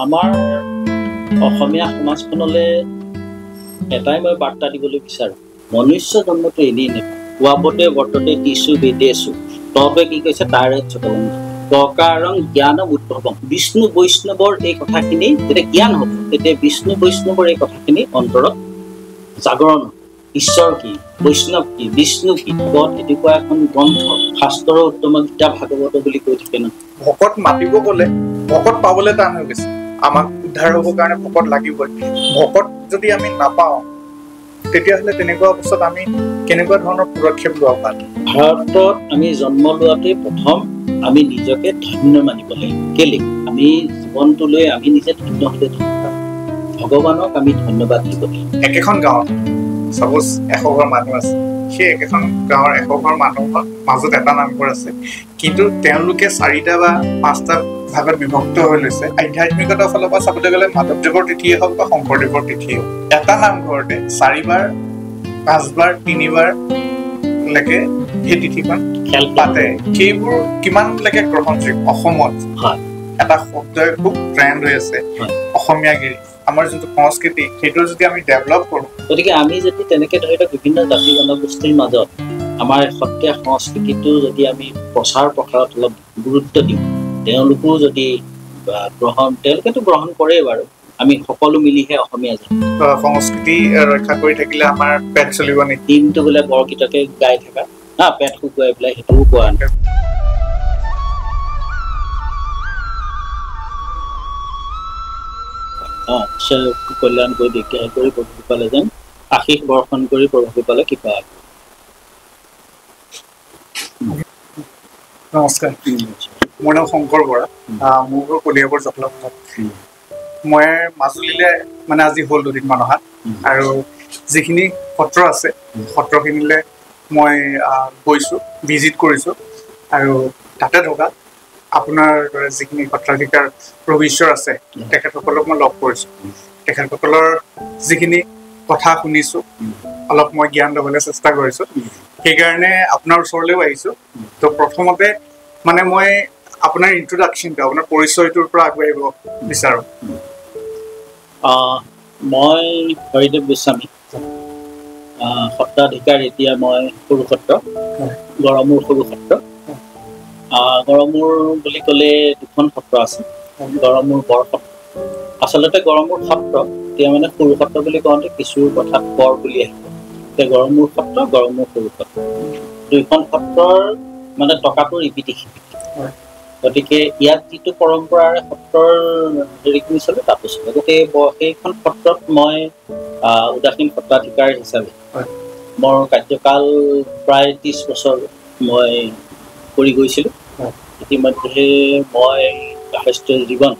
আমাৰ অসমীয়া সমাজখনলৈ এটাই মই বাৰ্তা দিবলৈ বিচাৰোঁ, মনুষ্য জন্মটো এনেই নেপায়। কোৱাবতে বৰ্ততে দিছো বেদেছো তবে কি কৈছে তাৰে চতবন্ধ প্ৰকাৰং জ্ঞানম উদ্ভৱম। বিষ্ণু বৈষ্ণৱৰ এই কথাখিনি যেতিয়া জ্ঞান হ'ব, তেতিয়া বিষ্ণু বৈষ্ণৱৰ এই কথাখিনি অন্তৰত জাগৰণ হ'ব। ঈশ্বৰ কি, বৈষ্ণৱ কি, বিষ্ণু কি, এনেকুৱা এখন গ্ৰন্থ শাস্ত্ৰৰ উত্তম গীতা ভাগৱত বুলি কৈ থাকে ন। ভকত মাতিব গ'লে ভকত পাবলৈ টান হৈ গৈছে। আমাক উদ্ধাৰ হ'বৰ কাৰণে ভকত লাগিবই। ভকত যদি আমি নাপাওঁ, তেতিয়াহ'লে তেনেকুৱা অৱস্থাত আমি কেনেকুৱা ধৰণৰ পদক্ষেপ লোৱা ভাল? ভাৰতত আমি জন্ম লোৱাতেই প্ৰথম আমি নিজকে ধন্য মানিব লাগিব। কেলে আমি জীৱনটোলৈ আমি নিজে ধন্য হ'লে ভগৱানক আমি ধন্যবাদ দিব লাগিব। একেখন গাঁৱত চাপ'জ 100 ঘৰ মানুহ আছে, সেই একেখন গাঁৱৰ 100 ঘৰ মানুহৰ মাজত এটা নামঘৰ আছে, কিন্তু তেওঁলোকে 4টা বা 5টা ভাগত বিভক্ত হৈ লৈছে। আধ্যাত্মিকতাৰ ফালৰ পৰা চাবলৈ গ'লে মাধৱদেৱৰ তিথিয়ে হওক বা শংকৰদেৱৰ তিথিয়ে হওক, এটা নামঘৰতে 4বাৰ 5বাৰ 3বাৰ লৈকে সেই তিথিখন পাতে। সেইবোৰ কিমানলৈকে গ্ৰহণযোগ্য? অসমত এটা শব্দই খুব ট্ৰেণ্ড হৈ আছে, অসমীয়াগিৰি। আমাৰ যোনটো সংস্কৃতি, সেইটো যদি আমি ডেভেলপ কৰোঁ, গতিকে আমি যদি তেনেকে ধৰি লওক বিভিন্ন জাতি জনগোষ্ঠীৰ মাজত আমাৰ সত্ৰীয়া সংস্কৃতিটো যদি আমি প্ৰচাৰ প্ৰসাৰত অলপ গুৰুত্ব দিওঁ, তেওঁলোকেও যদি তেওঁলোকেতো গ্ৰহণ কৰেই বাৰু। আমি সকলো মিলিহে অসমীয়া জাতি সংস্কৃতি ৰক্ষা কৰি থাকিলে আমাৰ পেট চলিব নেকি? দিনটো বোলে বৰগীতকে গাই থকা পেট শুকুৱাই পেলাই সেইটোও কোৱা নাই। কল্যাণ কৰি দীক্ষা কৰি প্ৰভু পালে যেন আশীষ বৰ্ষণ কৰি প্ৰভু পালে কৃপা। নমস্কাৰ, মোৰ নাম শংকৰ বৰা। মোৰ ঘৰ কলিয়াবৰ জটলাপথাৰ। মই মাজুলীলৈ আজি হ'ল 2 দিনমান অহা, আৰু যিখিনি সত্ৰ আছে সত্ৰখিনিলৈ মই গৈছোঁ, ভিজিট কৰিছোঁ, আৰু তাতে থকা আপোনাৰ যিখিনি সত্ৰাধিকাৰ প্ৰভীশ্বৰ আছে তেখেতসকলক মই লগ কৰিছোঁ। তেখেতসকলৰ যিখিনি কথা শুনিছোঁ, অলপ মই জ্ঞান ল'বলৈ চেষ্টা কৰিছোঁ। সেইকাৰণে আপোনাৰ ওচৰলৈও আহিছোঁ। তো প্ৰথমতে মই আপোনাৰ ইন্ট্ৰডাকশ্যনটো, আপোনাৰ পৰিচয়টোৰ পৰা আগবাঢ়িব বিচাৰোঁ। মই হৰিদেৱ গোস্বামী, সত্ৰাধিকাৰ। এতিয়া মই সৰু সত্ৰ, গড়মূৰ সৰু সত্ৰ। গড়মূৰ বুলি ক'লে 2খন সত্ৰ আছে, গড়মূৰ বৰ সত্ৰ। আচলতে গড়মূৰ সত্ৰ এতিয়া সৰু সত্ৰ বুলি কওঁতে কিছু কথাত বৰ বুলি আহিব। এতিয়া গড়মূৰ সত্ৰ, গড়মূৰ সৰু সত্ৰ, 2খন সত্ৰৰ টকাটো ৰিপিটি সিপিটি। গতিকে ইয়াত যিটো পৰম্পৰাৰে সত্ৰৰ হেৰিখিনি চলে তাতো চলে। গতিকে সেইখন সত্ৰত মই উদাসীন সত্ৰাধিকাৰ হিচাপে মোৰ কাৰ্যকাল প্ৰায় 30 বছৰ মই কৰি গৈছিলোঁ। ইতিমধ্যে মই গাৰ্হস্থ্য জীৱন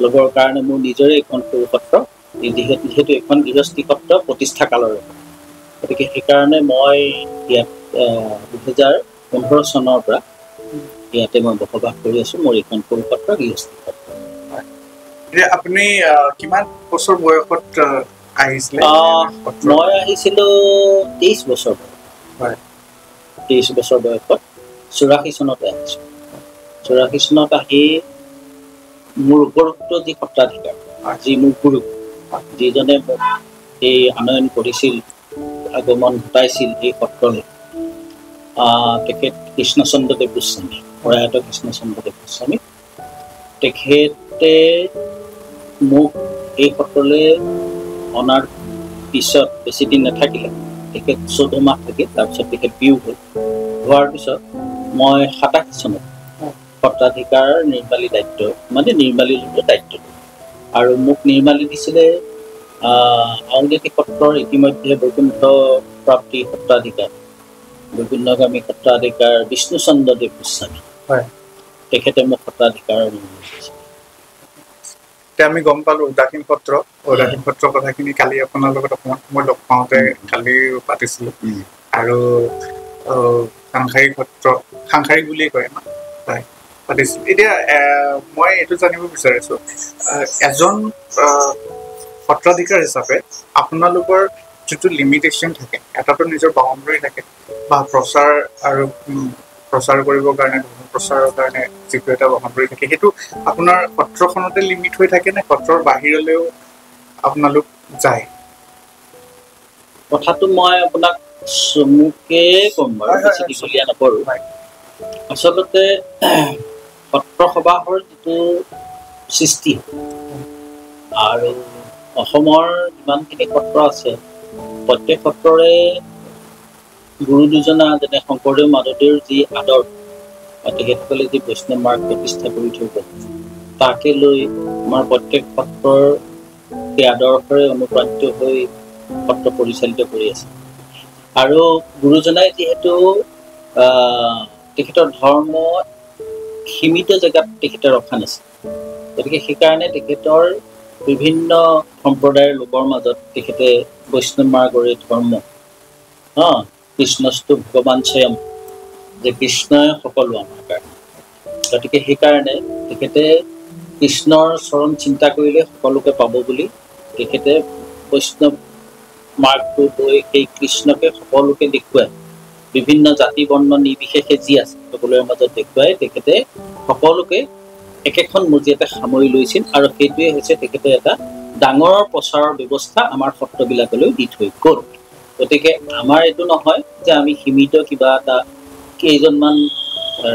ল'বৰ কাৰণে মোৰ নিজৰে এখন সৰু সত্ৰ, যিহেতু এখন গৃহস্থী সত্ৰ প্ৰতিষ্ঠা কালৰ। গতিকে সেইকাৰণে মই ইয়াত 2015 চনৰ পৰা ইয়াতে মই বসবাস কৰি আছোঁ। মোৰ এইখন সৰু সত্ৰ, গৃহস্থী সত্ৰ। আপুনি কিমান বছৰ বয়সত আহিছিলে? মই আহিছিলোঁ 23 বছৰ বয়সত। 23 বছৰ বয়সত 84 চনতে আহিছোঁ। 84 চনত আহি মোৰ উপৰোক্ত যি সত্ৰাধিকাৰ, যি মোৰ গুৰু, যিজনে মোক এই আনয়ন কৰিছিল, আগমন ঘটাইছিল এই সত্ৰলৈ, তেখেত কৃষ্ণচন্দ্ৰদেৱ গোস্বামী, প্ৰয়াত কৃষ্ণচন্দ্ৰদেৱ গোস্বামী। তেখেতে মোক এই সত্ৰলৈ অনাৰ পিছত বেছি দিন নাথাকিলে। তেখেত 14 মাহ থাকিল, তাৰপিছত তেখেত বিয়োগ হ'ল। হোৱাৰ পিছত মই 87 চনত সত্ৰাধিকাৰ নিৰ্মালী দায়িত্ব নিৰ্মালী দায়িত্ব, আৰু মোক নিৰ্মালী দিছিলে আউনীআটী সত্ৰৰ ইতিমধ্যে বৈকুণ্ঠ প্ৰাপ্তি সত্ৰাধিকাৰ, বৈকুণ্ঠগামী সত্ৰাধিকাৰ বিষ্ণুচন্দ্ৰদেৱ গোস্বামী, তেখেতে মোক সত্ৰাধিকাৰ দিছিলে। এতিয়া আমি গম পালোঁ উদাসীন সত্ৰৰ কথাখিনি কালি আপোনাৰ লগত অকণমান সময় লগ পাওঁতে কালি পাতিছিলোঁ। আৰু সাংসাৰিক বুলিয়ে কয় পাতিছিলোঁ। এতিয়া মই এইটো জানিব বিচাৰিছোঁ, এজন সত্ৰাধিকাৰ হিচাপে আপোনালোকৰ যিটো লিমিটেশ্যন থাকে, এটাতো নিজৰ বাউণ্ডাৰী থাকে বা প্ৰচাৰ আৰু প্ৰচাৰ কৰিবৰ কাৰণে ধৰ্ম প্ৰচাৰৰ কাৰণে যিটো এটা বহন কৰি থাকে সেইটো আপোনাৰ সত্ৰখনতে লিমিট হৈ থাকে নে সত্ৰৰ বাহিৰলৈও আপোনালোক যায়? কথাটো মই আপোনাক চমুকে ক'ম বাৰু, বেছি দীঘলীয়া নকৰোঁ। আচলতে সত্ৰ সবাহৰ যিটো সৃষ্টি আৰু অসমৰ যিমানখিনি সত্ৰ আছে প্ৰত্যেক সত্ৰৰে গুৰু দুজনা যেনে শংকৰদেৱ মাধৱদেৱৰ যি আদৰ তেখেতসকলে যি বৈষ্ণৱ মাৰ্গ প্ৰতিষ্ঠা কৰি থৈ গ'ল তাকে লৈ আমাৰ প্ৰত্যেক সত্ৰৰ সেই আদৰ্শৰে অনুপ্ৰাণিত হৈ সত্ৰ পৰিচালিত কৰি আছে। আৰু গুৰুজনাই যিহেতু তেখেতৰ ধৰ্ম সীমিত জেগাত তেখেতে ৰখা নাছিল, গতিকে সেইকাৰণে তেখেতৰ বিভিন্ন সম্প্ৰদায়ৰ লোকৰ মাজত তেখেতে বৈষ্ণৱ মাৰ্গৰে ধৰ্ম কৃষ্ণস্তু ভগৱান স্বয়ং, যে কৃষ্ণই সকলো আমাৰ কাৰণে, গতিকে সেইকাৰণে তেখেতে কৃষ্ণৰ চৰণ চিন্তা কৰিলে সকলোকে পাব বুলি তেখেতে বৈষ্ণৱ মাৰ্গটো লৈ সেই কৃষ্ণকে সকলোকে দেখুৱাই বিভিন্ন জাতি বৰ্ণ নিৰ্বিশেষে যি আছে সকলোৰে মাজত দেখুৱাই তেখেতে সকলোকে একেখন মজিয়াতে সামৰি লৈছিল। আৰু সেইটোৱে হৈছে তেখেতে এটা ডাঙৰ প্ৰচাৰৰ ব্যৱস্থা আমাৰ সত্ৰবিলাকলৈ দি থৈ গ'ল। গতিকে আমাৰ এইটো নহয় যে আমি সীমিত কিবা এটা কেইজনমান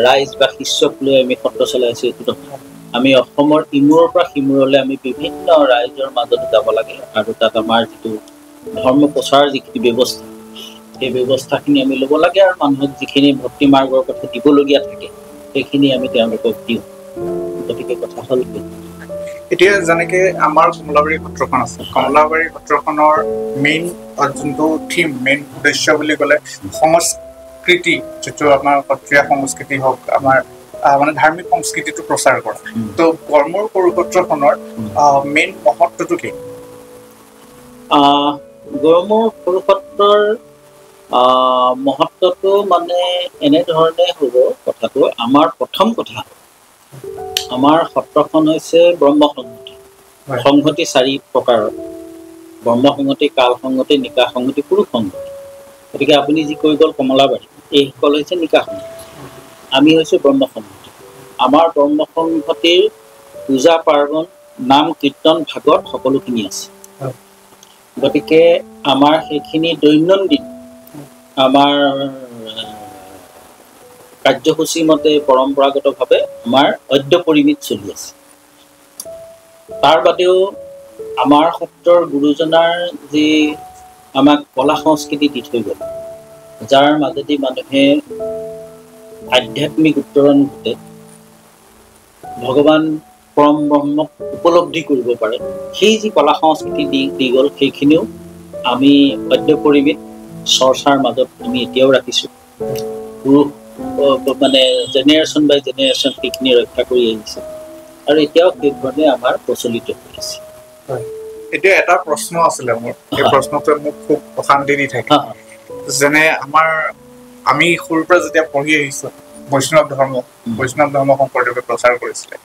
ৰাইজ বা শিষ্যক লৈ আমি সত্ৰ চলাই আছোঁ, এইটো নহয়। আমি অসমৰ ইমূৰৰ পৰা সিমূৰলৈ আমি বিভিন্ন ৰাইজৰ মাজত যাব লাগে আৰু তাত আমাৰ যিটো ধৰ্ম প্ৰচাৰৰ যিখিনি ব্যৱস্থা সেই ব্যৱস্থাখিনি আমি ল'ব লাগে আৰু মানুহক যিখিনি ভক্তি মাৰ্গৰ কথা দিবলগীয়া থাকে সেইখিনি আমি তেওঁলোকক দিওঁ। গতিকে কথা হ'ল এতিয়া যেনেকে আমাৰ কমলাবাৰী সত্ৰখন আছে, কমলাবাৰী সত্ৰখনৰ মেইন যোনটো থিম, মেইন উদ্দেশ্য বুলি ক'লে সংস্কৃতি, যিটো আমাৰ সত্ৰীয়া সংস্কৃতি হওক, আমাৰ মানে ধাৰ্মিক সংস্কৃতিটো প্ৰচাৰ কৰা। তো গড়মূৰ সৰু সত্ৰখনৰ মেইন মহত্বটো কি? গড়মূৰ সৰু সত্ৰৰ মহত্বটো মানে এনেধৰণে হ'ব কথাটো। আমাৰ প্ৰথম কথা, আমাৰ সত্ৰখন হৈছে ব্ৰহ্মসংহতি। সংহতি 4 প্ৰকাৰৰ: ব্ৰহ্মসংহতি, কাল সংহতি, নিকাহ সংহতি, পুৰুষ সংহতি। গতিকে আপুনি যি কৈ গ'ল কমলাবাৰী, এইসকল হৈছে নিকাহ সংহতি, আমি হৈছোঁ ব্ৰহ্মসংহতি। আমাৰ ব্ৰহ্মসংহতিৰ পূজা পাৰ্বণ, নাম কীৰ্তন, ভাগৱত সকলোখিনি আছে। গতিকে আমাৰ সেইখিনি দৈনন্দিন আমাৰ কাৰ্যসূচী মতে পৰম্পৰাগতভাৱে আমাৰ অদ্য পৰিমিত চলি আছে। তাৰ বাদেও আমাৰ সত্ৰৰ গুৰুজনাৰ যি আমাক কলা সংস্কৃতি দি থৈ গ'ল, যাৰ মাজেদি মানুহে আধ্যাত্মিক উত্তৰণ ঘটে, ভগৱান পৰম ব্ৰহ্মক উপলব্ধি কৰিব পাৰে, সেই যি কলা সংস্কৃতি দি গ'ল সেইখিনিও আমি অদ্য পৰিমিত চৰ্চাৰ মাজত আমি এতিয়াও ৰাখিছোঁ। পুৰুষ মানে জেনেৰেশ্যন বাই জেনেৰেশ্যন সেইখিনি ৰক্ষা কৰি আহিছে আৰু এতিয়াও সেইধৰণে আমাৰ প্ৰচলিত হৈ আছে। এতিয়া এটা প্ৰশ্ন আছিলে মোৰ, এই প্ৰশ্নটোৱে মোক খুব অশান্তি দি থাকে। যেনে আমি সৰুৰ পৰা যেতিয়া পঢ়ি আহিছোঁ বৈষ্ণৱ ধৰ্ম শংকৰদেৱে প্ৰচাৰ কৰিছিলে,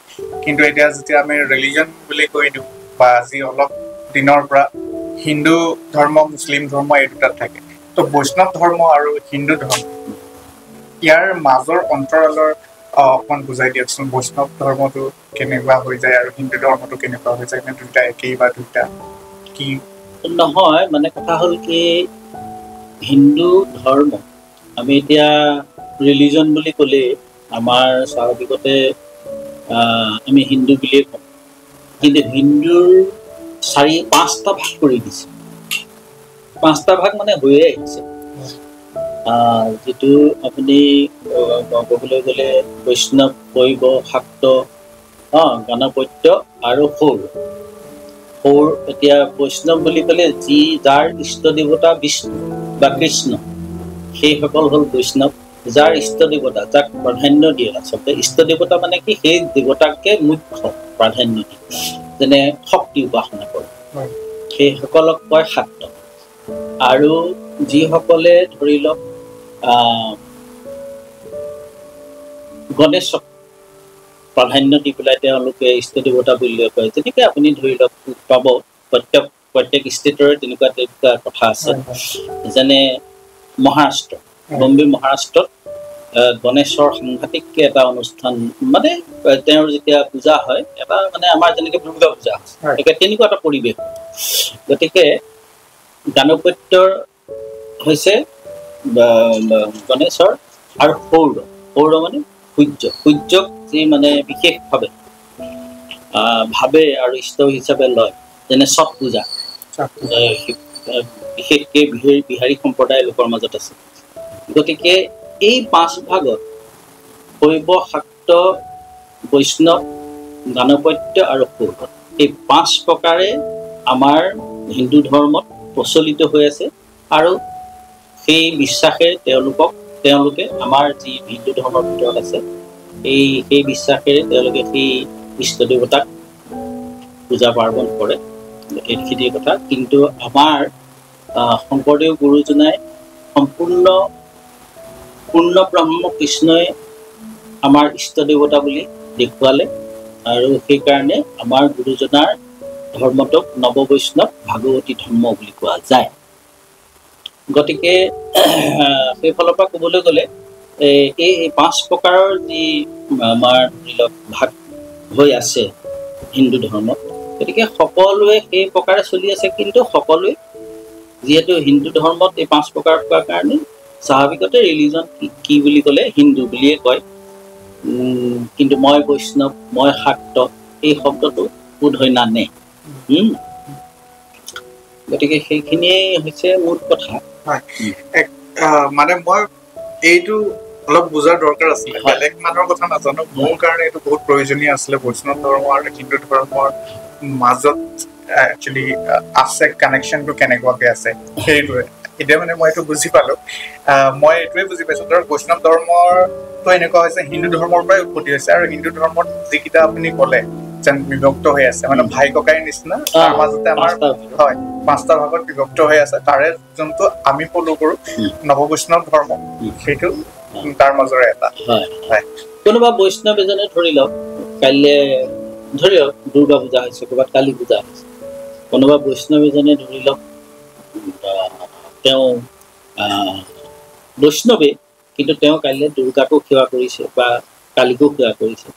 কিন্তু এতিয়া যেতিয়া আমি ৰিলিজন বুলি কৈ দিওঁ বা আজি অলপ দিনৰ পৰা হিন্দু ধৰ্ম, মুছলিম ধৰ্ম এই দুটাত থাকে, তো বৈষ্ণৱ ধৰ্ম আৰু হিন্দু ধৰ্ম ইয়াৰ মাজৰ অন্তৰালৰ অকণমান বুজাই দিয়কচোন। বৈষ্ণৱ ধৰ্মটো কেনেকুৱা হৈ যায় আৰু হিন্দু ধৰ্মটো কেনেকুৱা হৈ যায়, নে দুটা একেই বা দুটা কি? নহয়, মানে কথা হ'ল কি, হিন্দু ধৰ্ম আমি এতিয়া ৰিলিজন বুলি ক'লে আমাৰ স্বাভাৱিকতে আমি হিন্দু বুলিয়ে কওঁ, কিন্তু হিন্দুৰ 4-5টা ভাগ কৰি দিছে। 5টা ভাগ মানে হৈয়ে আহিছে। যিটো আপুনি ক'বলৈ গ'লে বৈষ্ণৱ, শৈৱ, শাক্ত, গণপত্য আৰু সৌৰ। এতিয়া বৈষ্ণৱ বুলি ক'লে যাৰ ইষ্ট দেৱতা বিষ্ণু বা কৃষ্ণ, সেইসকল হ'ল বৈষ্ণৱ। যাৰ ইষ্ট দেৱতা, যাক প্ৰাধান্য দিয়ে, আচলতে ইষ্ট দেৱতা মানে কি, সেই দেৱতাকে মুখ্য প্ৰাধান্য দিয়ে, যেনে শক্তি উপাসনা কৰে, সেইসকলক কয় শাক্ত। আৰু যিসকলে ধৰি লওক গণেশক প্ৰাধান্য দি পেলাই তেওঁলোকে ইষ্ট দেৱতা বুলি কয়, যেনেকৈ আপুনি ধৰি লওক পাব প্ৰত্যেক ষ্টেটৰে তেনেকুৱা কথা আছে। যেনে মহাৰাষ্ট্ৰ, বম্বে মহাৰাষ্ট্ৰত গণেশৰ সাংঘাতিককৈ এটা অনুষ্ঠান মানে তেওঁৰ যেতিয়া পূজা হয় এটা মানে আমাৰ যেনেকৈ দুৰ্গা পূজা গতিকে তেনেকুৱা এটা পৰিৱেশ গতিকে গাণপত্যৰ হৈছে গণেশৰ আৰু সৌৰ মানে সূৰ্যক যি মানে বিশেষভাৱে ভাৱে আৰু ইষ্ট হিচাপে লয় যেনে ছট পূজা বিশেষকৈ বিহাৰী সম্প্ৰদায়ৰ লোকৰ মাজত আছে গতিকে এই 5 ভাগত শৈৱ শাক্ত বৈষ্ণৱ গাণপত্য আৰু সৌৰ এই 5 প্ৰকাৰে আমাৰ হিন্দু ধৰ্মত প্ৰচলিত হৈ আছে আৰু সেই বিশ্বাসে তেওঁলোকে আমাৰ যি হিন্দু ধৰ্মৰ ভিতৰত আছে সেই বিশ্বাসেৰে তেওঁলোকে সেই ইষ্ট দেৱতাক পূজা পাৰ্বণ কৰে এইখিনি কথা কিন্তু আমাৰ শংকৰদেৱ গুৰুজনাই সম্পূৰ্ণ ব্ৰহ্ম কৃষ্ণই আমাৰ ইষ্ট দেৱতা বুলি দেখুৱালে আৰু সেইকাৰণে আমাৰ গুৰুজনাৰ ধৰ্মটোক নৱবৈষ্ণৱ ভাগৱতী ধৰ্ম বুলি কোৱা যায় গতিকে সেইফালৰ পৰা ক'বলৈ গ'লে এই 5 প্ৰকাৰৰ যি আমাৰ ধৰি লওক ভাগ হৈ আছে হিন্দু ধৰ্মত গতিকে সকলোৱে সেই প্ৰকাৰে চলি আছে কিন্তু সকলোৱে যিহেতু হিন্দু ধৰ্মত এই 5 প্ৰকাৰ হোৱাৰ কাৰণে স্বাভাৱিকতে ৰিলিজন কি বুলি ক'লে হিন্দু বুলিয়ে কয় কিন্তু মই বৈষ্ণৱ মই শাক্ত এই শব্দটো বোধহয় নানে গতিকে সেইখিনিয়ে হৈছে মূল কথা মানে মই এইটো অলপ বুজাৰ দৰকাৰ আছিলে বেলেগ মানুহৰ কথা নাজানো মোৰ কাৰণে এইটো বহুত প্ৰয়োজনীয় আছিলে বৈষ্ণৱ ধৰ্ম আৰু হিন্দু ধৰ্মৰ মাজত একচুৱেলি আছে কানেকশ্যনটো কেনেকুৱাকে আছে সেইটোৱে এতিয়া মানে মই এইটো বুজি পালো মই এইটোৱে বুজি পাইছো ধৰক বৈষ্ণৱ ধৰ্মৰটো এনেকুৱা হৈছে হিন্দু ধৰ্মৰ পৰাই উৎপত্তি হৈছে আৰু হিন্দু ধৰ্মত যিকেইটা আপুনি ক'লে যেন বিভক্ত হৈ আছে মানে ভাই ককাইৰ নিচিনা তাৰ মাজতে আমাৰ হয় 5টা ভাগত বিভক্ত হৈ আছে তাৰে যোনটো আমি ফলো কৰো নৱবৈষ্ণৱ ধৰ্ম সেইটো তাৰ মাজৰে এটা হয় কোনোবা বৈষ্ণৱ এজনে ধৰি লওক কাইলৈ ধৰি লওক দুৰ্গা পূজা হৈছে ক'ৰবাত কালী পূজা হৈছে কোনোবা বৈষ্ণৱ এজনে ধৰি লওক তেওঁ বৈষ্ণৱে কিন্তু তেওঁ কাইলৈ দুৰ্গাকো সেৱা কৰিছে বা কালীকো সেৱা কৰিছে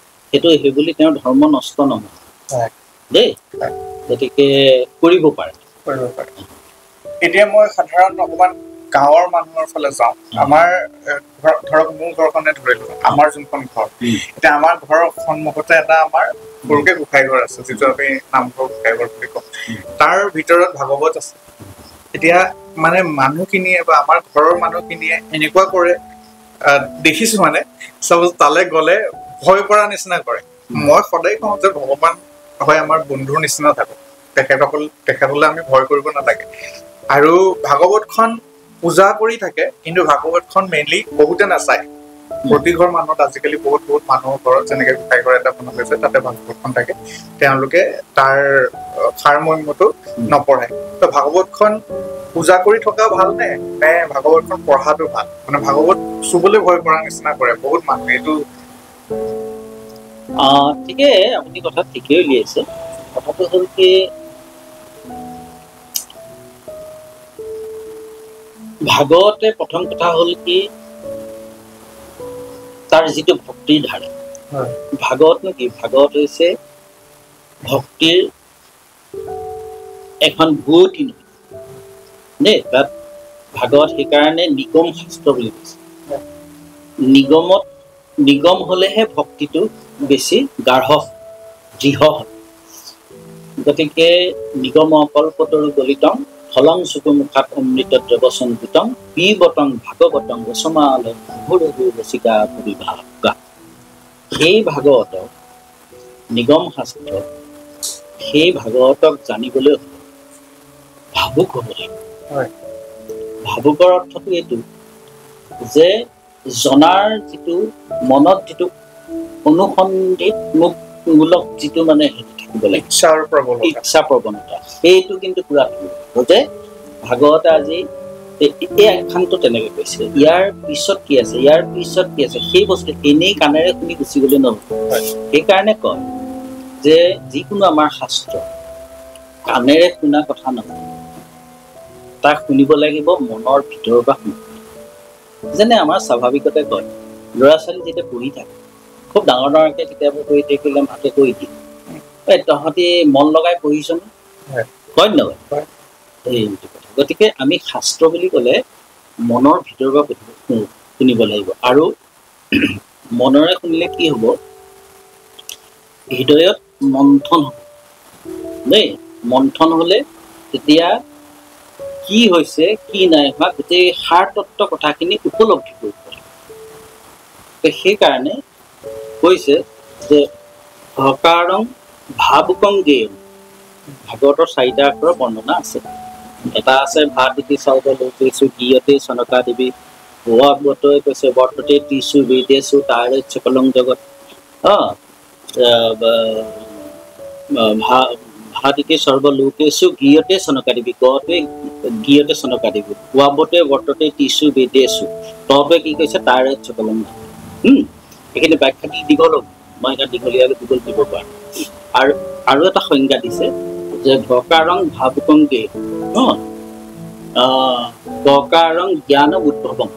সেইবুলি তেওঁৰ ধৰ্ম নষ্ট নহয় দেই গতিকে কৰিব পাৰে এতিয়া মই সাধাৰণ অকণমান গাঁৱৰ মানুহৰ ফালে যাওঁ আমাৰ ধৰক মোৰ ঘৰখনে ধৰিলো আমাৰ যোনখন ঘৰ এতিয়া আমাৰ ঘৰৰ সন্মুখতে এটা আমাৰ সৰুকে গোসাঁই ঘৰ আছে যিটো আমি নামঘৰ গোসাঁই ঘৰ বুলি কওঁ তাৰ ভিতৰত ভাগৱত আছে এতিয়া মানে মানুহখিনিয়ে বা আমাৰ ঘৰৰ মানুহখিনিয়ে এনেকুৱা কৰে দেখিছো মানে চাপ'জ তালৈ গ'লে ভয় কৰা নিচিনা কৰে মই সদায় কওঁ যে ভগৱান হয় আমাৰ বন্ধুৰ নিচিনা থাকো তেখেতসকলে আমি ভয় কৰিব নালাগে আৰু ভাগৱতখন পূজা কৰি থাকে কিন্তু ভাগৱতখন মেইনলি বহুতে নাচায় প্ৰতি ঘৰ মানুহত আজিকালি বহুত মানুহৰ ঘৰত যেনেকে গোসাঁই ঘৰ এটা বনোৱা হৈছে তাতে ভাগৱতখন থাকে তেওঁলোকে তাৰ সাৰমৰ্মটো নপঢ়ে তো ভাগৱতখন পূজা কৰি থকা ভাল নে ভাগৱতখন পঢ়াটো ভাল মানে ভাগৱত চুবলৈ ভয় কৰা নিচিনা কৰে বহুত মানুহে এইটো ঠিকে আপুনি কথা ঠিকেই উলিয়াইছে কথাটো হ'ল কি ভাগৱতে প্ৰথম কথা হ'ল কি তাৰ যিটো ভক্তিৰ ধাৰা ভাগৱতনো কি ভাগৱত হৈছে ভক্তিৰ এখন বুৱতী নদী দেই তাত ভাগৱত সেইকাৰণে নিগম শাস্ত্ৰ বুলি কৈছে নিগম হলেহে ভক্তিটো বেছি গাঢ় দৃঢ় হয় গতিকে নিগম কল্পতৰু গলিতং ফলং সুকুমুখাত অমৃত দ্ৰৱসংযুতং পিবতং ভাগৱতং ৰসমাল ভুৰভু ৰসিকা ভুবিভাগা সেই ভাগৱতক নিগম শাস্ত্ৰ সেই ভাগৱতক জানিবলৈ হ'লে ভাবুক হ'ব লাগিব ভাবুকৰ অৰ্থটো এইটো যে জনাৰ যিটো মনত যিটো অনুসন্ধিতমূলক যিটো মানে থাকিব লাগিব ইচ্ছা প্ৰৱণতা সেইটো কিন্তু পুৰা থাকিব যে ভাগৱতে আজি এই আখ্যানটো তেনেকৈ কৈছে ইয়াৰ পিছত কি আছে সেই বস্তু এনেই কাণেৰে শুনি গুচি গ'লে নহ'ব সেইকাৰণে কয় যে যিকোনো আমাৰ শাস্ত্ৰ কাণেৰে শুনা কথা নহয় তাক শুনিব লাগিব মনৰ ভিতৰৰ পৰা শুনিব যেনে আমাৰ স্বাভাৱিকতে কয় ল'ৰা ছোৱালী যেতিয়া পঢ়ি থাকে খুব ডাঙৰ ডাঙৰকৈ কিতাপবোৰ পঢ়ি থাকিলে মাকে কৈ দিয়ে তহঁতি মন লগাই পঢ়িছনে হয় নহয় সেইটো কথা গতিকে আমি শাস্ত্ৰ বুলি ক'লে মনৰ ভিতৰৰ পৰা শুনিব লাগিব আৰু মনৰে শুনিলে কি হ'ব হৃদয়ত মন্থন হ'ব দেই মন্থন হ'লে তেতিয়া কি হৈছে কি নাই হোৱা গোটেই সাৰ তত্ত্ব কথাখিনি উপলব্ধি কৰিব সেইকাৰণে কৈছে যে হকাৰং ভাবুকং গেয়ং ভাগৱতৰ 4টা আখৰৰ বৰ্ণনা আছে এটা আছে ভাত দিতি চাউল লৈছো গিয়তে চনকা দেৱী ভুৱাবতই কৈছে বৰ্ততে ত্ৰিশু বেদেশু তাৰে চকলং জগত ভাদিতে সৰ্বলোকেশু গিয়তে চনকা দেৱী গতে গিয়তে চনকা দেৱী ভুৱাবতে বৰ্ততে ত্ৰিশু বেদেশু তবে কি কৈছে তাৰে চকলং এইখিনি ব্যাখ্যাটি দীঘল মই এটা দীঘলীয়া দীঘল দিব পাৰোঁ আৰু এটা সংজ্ঞা দিছে যে ভকাৰং ভাবুকং গে বকাৰং জ্ঞান উদ্ভৱম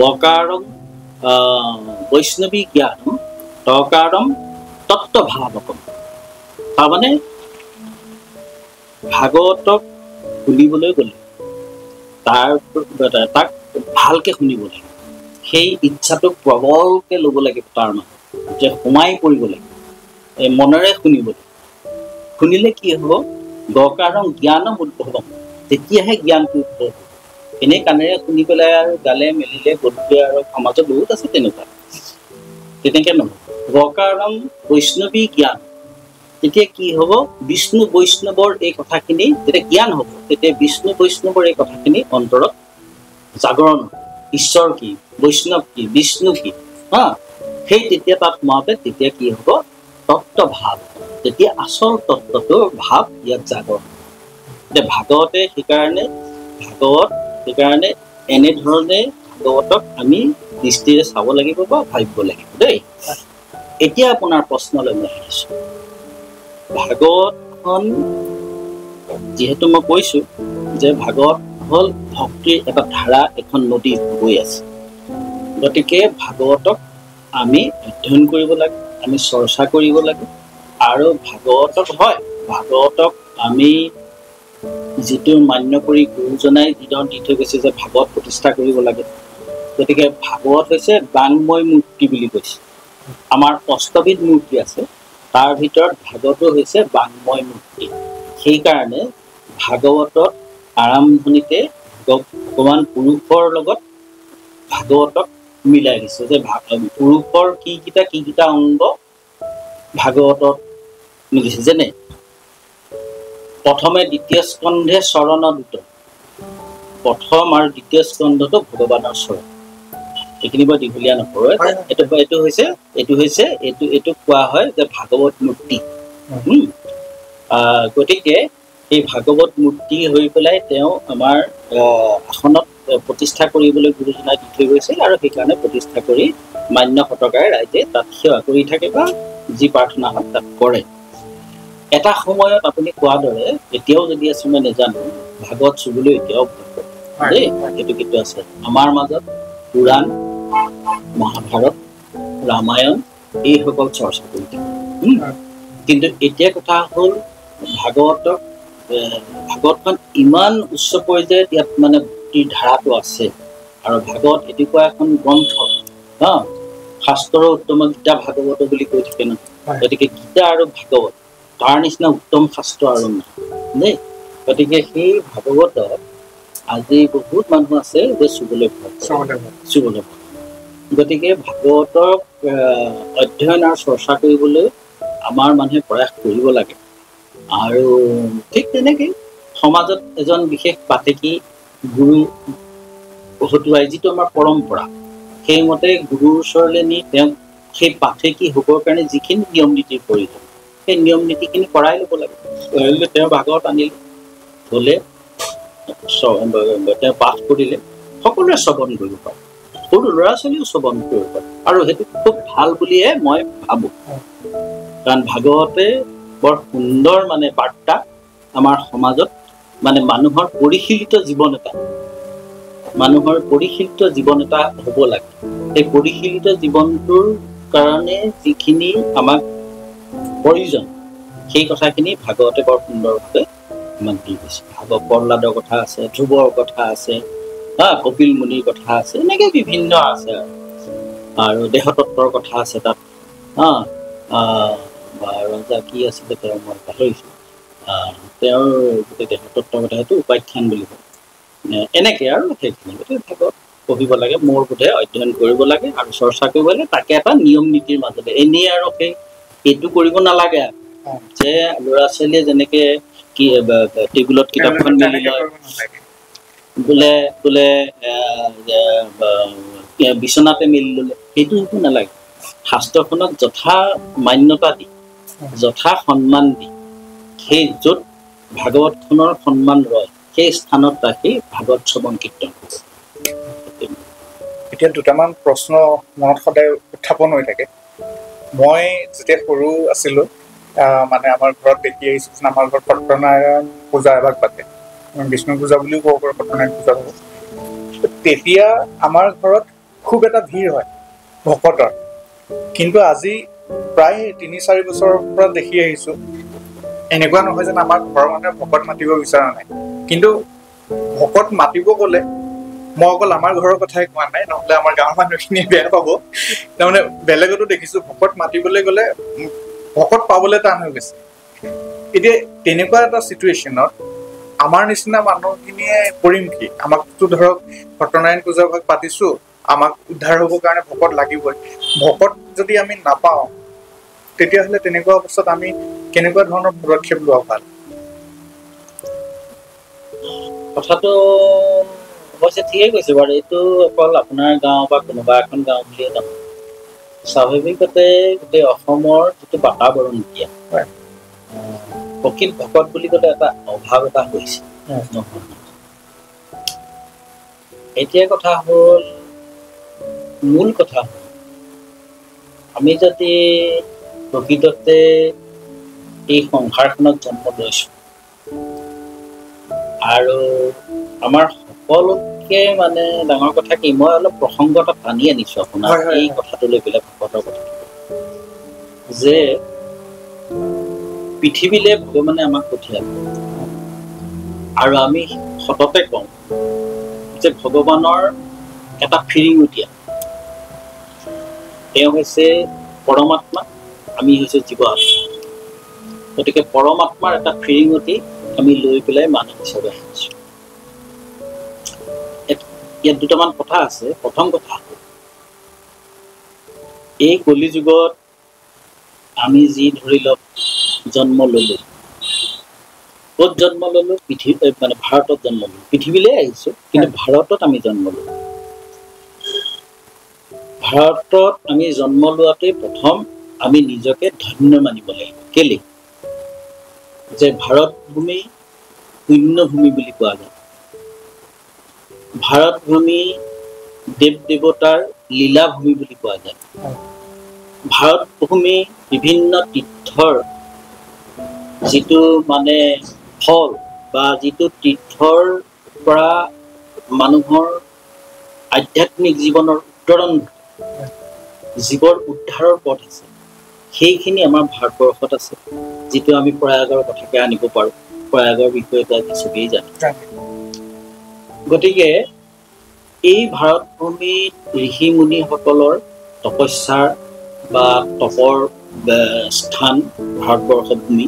বকাৰং বৈষ্ণৱী জ্ঞান তকাৰং তত্ত্বভাৱকম তাৰমানে ভাগৱতক শুনিবলৈ গ'লে তাক ভালকৈ শুনিব লাগে সেই ইচ্ছাটোক প্ৰবলকৈ ল'ব লাগিব তাৰ মানে যে সোমাই পৰিব লাগিব এই মনেৰে শুনিব লাগিব শুনিলে কি হ'ব গকাৰং জ্ঞানম উদ্ভৱম তেতিয়াহে জ্ঞানটো উদ্ভৱ হ'ব এনেই কাণেৰে শুনি পেলাই আৰু গালে মেলিলে গধূলি আৰু সমাজত বহুত আছে তেনেকুৱা তেনেকৈ নহয় গকাৰং বৈষ্ণৱী জ্ঞান তেতিয়া কি হ'ব বিষ্ণু বৈষ্ণৱৰ এই কথাখিনি যেতিয়া জ্ঞান হ'ব তেতিয়া বিষ্ণু বৈষ্ণৱৰ এই কথাখিনি অন্তৰত জাগৰণ হ'ব ঈশ্বৰ কি বৈষ্ণৱ কি বিষ্ণু কি সেই তেতিয়া তাত সোমাওঁতে তেতিয়া কি হ'ব তত্ত্ব ভাৱ তেতিয়া আচল তত্ত্বটোৰ ভাৱ ইয়াত জাগৰণ এতিয়া ভাগৱতে সেইকাৰণে এনেধৰণে ভাগৱতক আমি দৃষ্টিৰে চাব লাগিব বা ভাবিব লাগিব দেই এতিয়া আপোনাৰ প্ৰশ্নলৈ মই আহিছোঁ ভাগৱতখন যিহেতু মই কৈছোঁ যে ভাগৱত হ'ল ভক্তিৰ এটা ধাৰা এখন নদী বৈ আছে গতিকে ভাগৱতক আমি অধ্যয়ন কৰিব লাগে আমি চৰ্চা কৰিব লাগে আৰু ভাগৱতক আমি যিটো মান্য কৰি গুৰুজনাই যিধৰণ দি থৈ গৈছে যে ভাগৱত প্ৰতিষ্ঠা কৰিব লাগে গতিকে ভাগৱত হৈছে বাংময় মূৰ্তি বুলি কৈছে আমাৰ অষ্টবিধ মূৰ্তি আছে তাৰ ভিতৰত ভাগৱতো হৈছে বাংময় মূৰ্তি সেইকাৰণে ভাগৱতত আৰম্ভণিতে ভগৱান পুৰুষৰ লগত ভাগৱতক মিলাই দিছে যে পুৰুষৰ কি কেইটা অংগ ভাগৱতত মিলিছে যেনে প্ৰথমে দ্বিতীয় স্কন্ধে চৰণ দুত প্ৰথম আৰু দ্বিতীয় স্কন্ধটো ভগৱানৰ চৰণ এইখিনি বৰ দীঘলীয়া নকৰোঁ এইটো কোৱা হয় যে ভাগৱত মূৰ্তি গতিকে এই ভাগৱত মূৰ্তি হৈ পেলাই তেওঁ আমাৰ আসনত প্ৰতিষ্ঠা কৰিবলৈ গুৰুজনাই দি থৈ গৈছিল আৰু সেইকাৰণে প্ৰতিষ্ঠা কৰি মান্য সতকাৰে ৰাইজে তাত সেৱা কৰি থাকে বা যি প্ৰাৰ্থনা হয় তাত কৰে এটা সময়ত আপুনি কোৱাৰ দৰে এতিয়াও যদি আছে মই নাজানো ভাগৱত চুবলৈ এতিয়াও দেই সেইটো কিন্তু আছে আমাৰ মাজত পুৰাণ মহাভাৰত ৰামায়ণ এইসকল চৰ্চা কৰি থাকে কিন্তু এতিয়া কথা হ'ল ভাগৱতখন ইমান উচ্চ পৰ্যায়ত ইয়াত মানে ভক্তিৰ ধাৰাটো আছে আৰু ভাগৱত এনেকুৱা এখন গ্ৰন্থ শাস্ত্ৰৰ উত্তম গীতা ভাগৱত বুলি কৈ থাকে ন গতিকে গীতা আৰু ভাগৱত তাৰ নিচিনা উত্তম শাস্ত্ৰ আৰু নাই দেই গতিকে সেই ভাগৱতত আজি বহুত মানুহ আছে যে চুবলৈ গতিকে ভাগৱতক অধ্যয়ন আৰু চৰ্চা কৰিবলৈ আমাৰ মানুহে প্ৰয়াস কৰিব লাগে আৰু ঠিক তেনেকৈ সমাজত এজন বিশেষ পাঠেকী গুৰু হতুৱাই যিটো আমাৰ পৰম্পৰা সেইমতে গুৰুৰ ওচৰলৈ নি তেওঁক সেই পাঠেকী হ'বৰ কাৰণে যিখিনি নিয়ম নীতিৰ প্ৰয়োজন সেই নিয়ম নীতিখিনি কৰাই ল'ব লাগে তেওঁ ভাগৱত আনিলে হ'লে তেওঁ পাঠ কৰিলে সকলোৱে শ্ৰৱণ কৰিব পাৰে সৰু ল'ৰা ছোৱালীও শ্ৰৱণ কৰিব পাৰে আৰু সেইটো খুব ভাল বুলিয়ে মই ভাবোঁ কাৰণ ভাগৱতে বৰ সুন্দৰ মানে বাৰ্তা আমাৰ সমাজত মানে মানুহৰ পৰিশীলিত জীৱন এটা মানুহৰ পৰিশীলিত জীৱন এটা হ'ব লাগে। সেই পৰিশীলিত জীৱনটোৰ কাৰণে যিখিনি আমাক প্ৰয়োজন সেই কথাখিনি ভাগৱতে বৰ সুন্দৰভাৱে আমাক দি দিছে। প্ৰহ্লাদৰ কথা আছে, ধ্ৰুৱৰ কথা আছে, কপিল মুনিৰ কথা আছে, এনেকৈ বিভিন্ন আছে আৰু দেহতত্বৰ কথা আছে তাত। ৰজা কি আছিলে তেওঁ মই পাহৰিছোঁ, তেওঁৰ গোটেই দেহতত্বৰ কথা সেইটো উপাখ্যান বুলি কয়। এনেকৈ আৰু সেইখিনি গতিকে ভাগৱত পঢ়িব লাগে, মোৰ বোধে অধ্যয়ন কৰিব লাগে আৰু চৰ্চা কৰিব লাগে, তাকে এটা নিয়ম নীতিৰ মাজতে। এনেই আৰু সেইটো কৰিব নালাগে যে ল'ৰা ছোৱালীয়ে যেনেকে কি টেবুলত কিতাপখন মেলি লয়, বোলে বিচনাতে মেলি ল'লে, সেইটো নালাগে। শাস্ত্ৰখনক যথা মান্যতা দি, যথা সন্মান দি, সেই য'ত ভাগৱতখনৰ সন্মান ৰয় সেই স্থানত ৰাখি ভাগৱত শ্ৰৱণ কীৰ্তন কৰে। এতিয়া দুটামান প্ৰশ্ন মনত সদায় উত্থাপন হৈ থাকে। মই যেতিয়া সৰু আছিলোঁ, মানে আমাৰ ঘৰত দেখি আহিছোঁ, আমাৰ ঘৰত সত্যনাৰায়ণ পূজা এভাগ পাতে, বিষ্ণু পূজা বুলিও ক'ব পাৰোঁ, সত্যনাৰায়ণ পূজা হ'ব। তেতিয়া আমাৰ ঘৰত খুব এটা ভিৰ হয় ভকতৰ। কিন্তু আজি প্ৰায় 3-4 বছৰৰ পৰা দেখি আহিছোঁ, এনেকুৱা নহয় যেন আমাৰ ঘৰৰ মানুহে ভকত মাতিব বিচৰা নাই, কিন্তু ভকত মাতিব গ'লে, মই অকল আমাৰ ঘৰৰ কথাই কোৱা নাই, নহ'লে আমাৰ গাঁৱৰ মানুহখিনিয়ে বেয়া পাব, তাৰমানে বেলেগতো দেখিছোঁ ভকত মাতিবলৈ গ'লে ভকত পাবলৈ টান হৈ গৈছে। এতিয়া তেনেকুৱা এটা চিটুৱেশ্যনত আমাৰ নিচিনা মানুহখিনিয়ে কৰিম কি? আমাকতো ধৰক সত্যনাৰায়ণ পূজা ভাগ পাতিছোঁ, আমাক উদ্ধাৰ হ'বৰ কাৰণে ভকত লাগিবই। ভকত যদি আমি নাপাওঁ, তেতিয়াহ'লে তেনেকুৱা অৱস্থাত আমি কেনেকুৱা ধৰণৰ পদক্ষেপ লোৱা ভাল? কথাটো অৱশ্যে ঠিকেই কৈছে বাৰু। এইটো অকল আপোনাৰ গাঁও বা কোনোবা এখন গাঁও বুলিয়ে নহয়, স্বাভাৱিকতে গোটেই অসমৰ যিটো বাতাবৰণ এতিয়া, প্ৰকৃত ভকত বুলি ক'লে এটা অভাৱ এটা হৈছে। এতিয়া কথা হ'ল, মূল কথা হ'ল, আমি যদি প্ৰকৃততে এই সংসাৰখনত জন্ম লৈছোঁ আৰু আমাৰ সকলোতকে মানে ডাঙৰ কথা কি, মই অলপ প্ৰসংগ এটা টানি আনিছোঁ আপোনাৰ এই কথাটো লৈ পেলাই, ভকতৰ কথা, যে পৃথিৱীলৈ ভগৱানে আমাক পঠিয়ালে আৰু আমি সততে কওঁ যে ভগৱানৰ এটা ফিৰিঙুটীয়া, তেওঁ হৈছে পৰমাত্মা, আমি হৈছোঁ জীৱ আত্মা। গতিকে পৰমাত্মাৰ এটা ফিৰিঙুটি আমি লৈ পেলাই মানুহ হিচাপে আহিছোঁ। ইয়াত দুটামান কথা আছে। প্ৰথম কথা হ'ল, এই কলি যুগত আমি যি ধৰি লওক জন্ম ল'লোঁ, ক'ত জন্ম ল'লোঁ? মানে ভাৰতত জন্ম ল'লোঁ। পৃথিৱীলৈ আহিছোঁ, কিন্তু ভাৰতত আমি জন্ম ল'লোঁ। ভাৰতত আমি জন্ম লোৱাতেই প্ৰথম আমি নিজকে ধন্য মানিব লাগিব। কেলে? যে ভাৰত ভূমি পুণ্য ভূমি বুলি কোৱা যায়। ভাৰত ভূমি দেৱ দেৱতাৰ লীলাভূমি বুলি কোৱা যায়। ভাৰত ভূমি বিভিন্ন তীৰ্থৰ যিটো মানে ফল বা যিটো তীৰ্থৰ পৰা মানুহৰ আধ্যাত্মিক জীৱনৰ উত্তৰণ, জীৱৰ উদ্ধাৰৰ পথ আছে, সেইখিনি আমাৰ ভাৰতবৰ্ষত আছে, যিটো আমি প্ৰয়াগৰ কথাকে আনিব পাৰোঁ। প্ৰয়াগৰ বিষয়ে আমি চবেই জানো। গতিকে এই ভাৰত ভূমিত ঋষি মুনিসকলৰ তপস্যাৰ বা তপৰ স্থান ভাৰতবৰ্ষ ভূমি,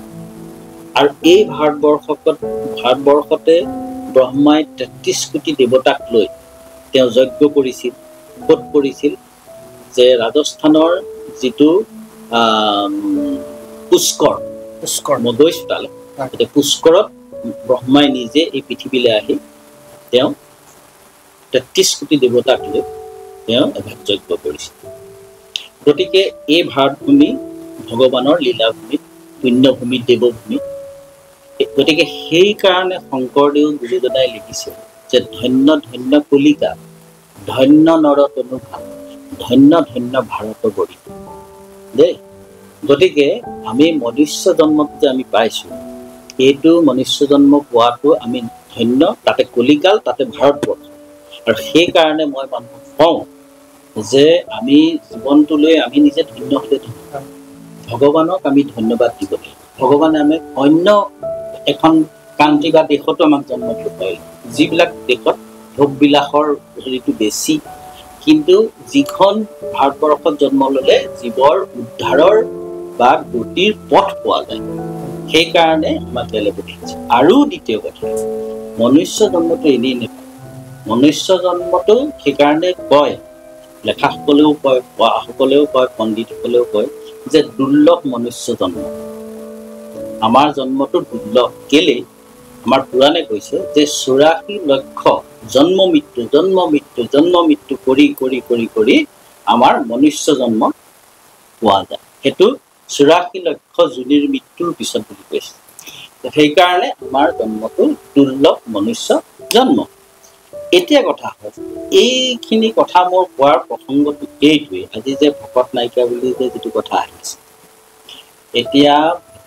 আৰু এই ভাৰতবৰ্ষতে ব্ৰহ্মাই 33 কোটি দেৱতাক লৈ তেওঁ যজ্ঞ কৰিছিল। ক'ত কৰিছিল? যে ৰাজস্থানৰ যিটো পুষ্কৰ মদৈ চোতালে, পুষ্কৰত ব্ৰহ্মাই নিজে এই পৃথিৱীলৈ আহি তেওঁ 33 কোটি দেৱতাক লৈ তেওঁ এভাগ যজ্ঞ কৰিছিল। গতিকে এই ভাৰতভূমি ভগৱানৰ লীলাভূমি, পুণ্যভূমি, দেৱভূমি। গতিকে সেইকাৰণে শংকৰদেৱ গুৰুজনাই লিখিছে যে ধন্য ধন্য কলিতা, ধন্য নৰতনু ভাল, ধন্য ধন্য ভাৰত বৰি দেই। গতিকে আমি মনুষ্য জন্মত যে আমি পাইছোঁ, এইটো মনুষ্য জন্ম পোৱাটো আমি ধন্য। তাতে কলিকাল, তাতে ভাৰতবৰ্ষ। আৰু সেইকাৰণে মই মানুহক কওঁ যে আমি জীৱনটোলৈ আমি নিজে ধন্য হ'লে ভগৱানক আমি ধন্যবাদ দিব লাগিব। ভগৱানে আমাক অন্য এখন কাণ্ট্ৰি বা দেশতো আমাক জন্ম দিব পাৰিলে, যিবিলাক দেশত ভোগবিলাসৰ হেৰিটো বেছি, কিন্তু যিখন ভাৰতবৰ্ষত জন্ম ল'লে জীৱৰ উদ্ধাৰৰ বা গতিৰ পথ পোৱা যায়, সেইকাৰণে আমাক বেলেগ পঠিয়াইছে। আৰু দ্বিতীয় কথা, মনুষ্য জন্মটো এনেই নাপায়। মনুষ্য জন্মটো সেইকাৰণে কয়, লেখাসকলেও কয়, পঢ়াসকলেও কয়, পণ্ডিতসকলেও কয় যে দুৰ্লভ মনুষ্য জন্ম। আমাৰ জন্মটো দুৰ্লভ কেলে? আমাৰ পুৰাণে কৈছে যে 84 লক্ষ জন্ম মৃত্যু জন্ম মৃত্যু জন্ম মৃত্যু কৰি কৰি কৰি কৰি আমাৰ মনুষ্য জন্ম পোৱা যায়। সেইটো 84 লক্ষ যোনিৰ মৃত্যুৰ পিছত বুলি কৈছে। সেইকাৰণে আমাৰ জন্মটো দুৰ্লভ মনুষ্য জন্ম। এতিয়া কথা হ'ল, এইখিনি কথা মোৰ কোৱাৰ প্ৰসংগটো এইটোৱে, আজি যে ভকত নাইকিয়া বুলি যে যিটো কথা আহিছে, এতিয়া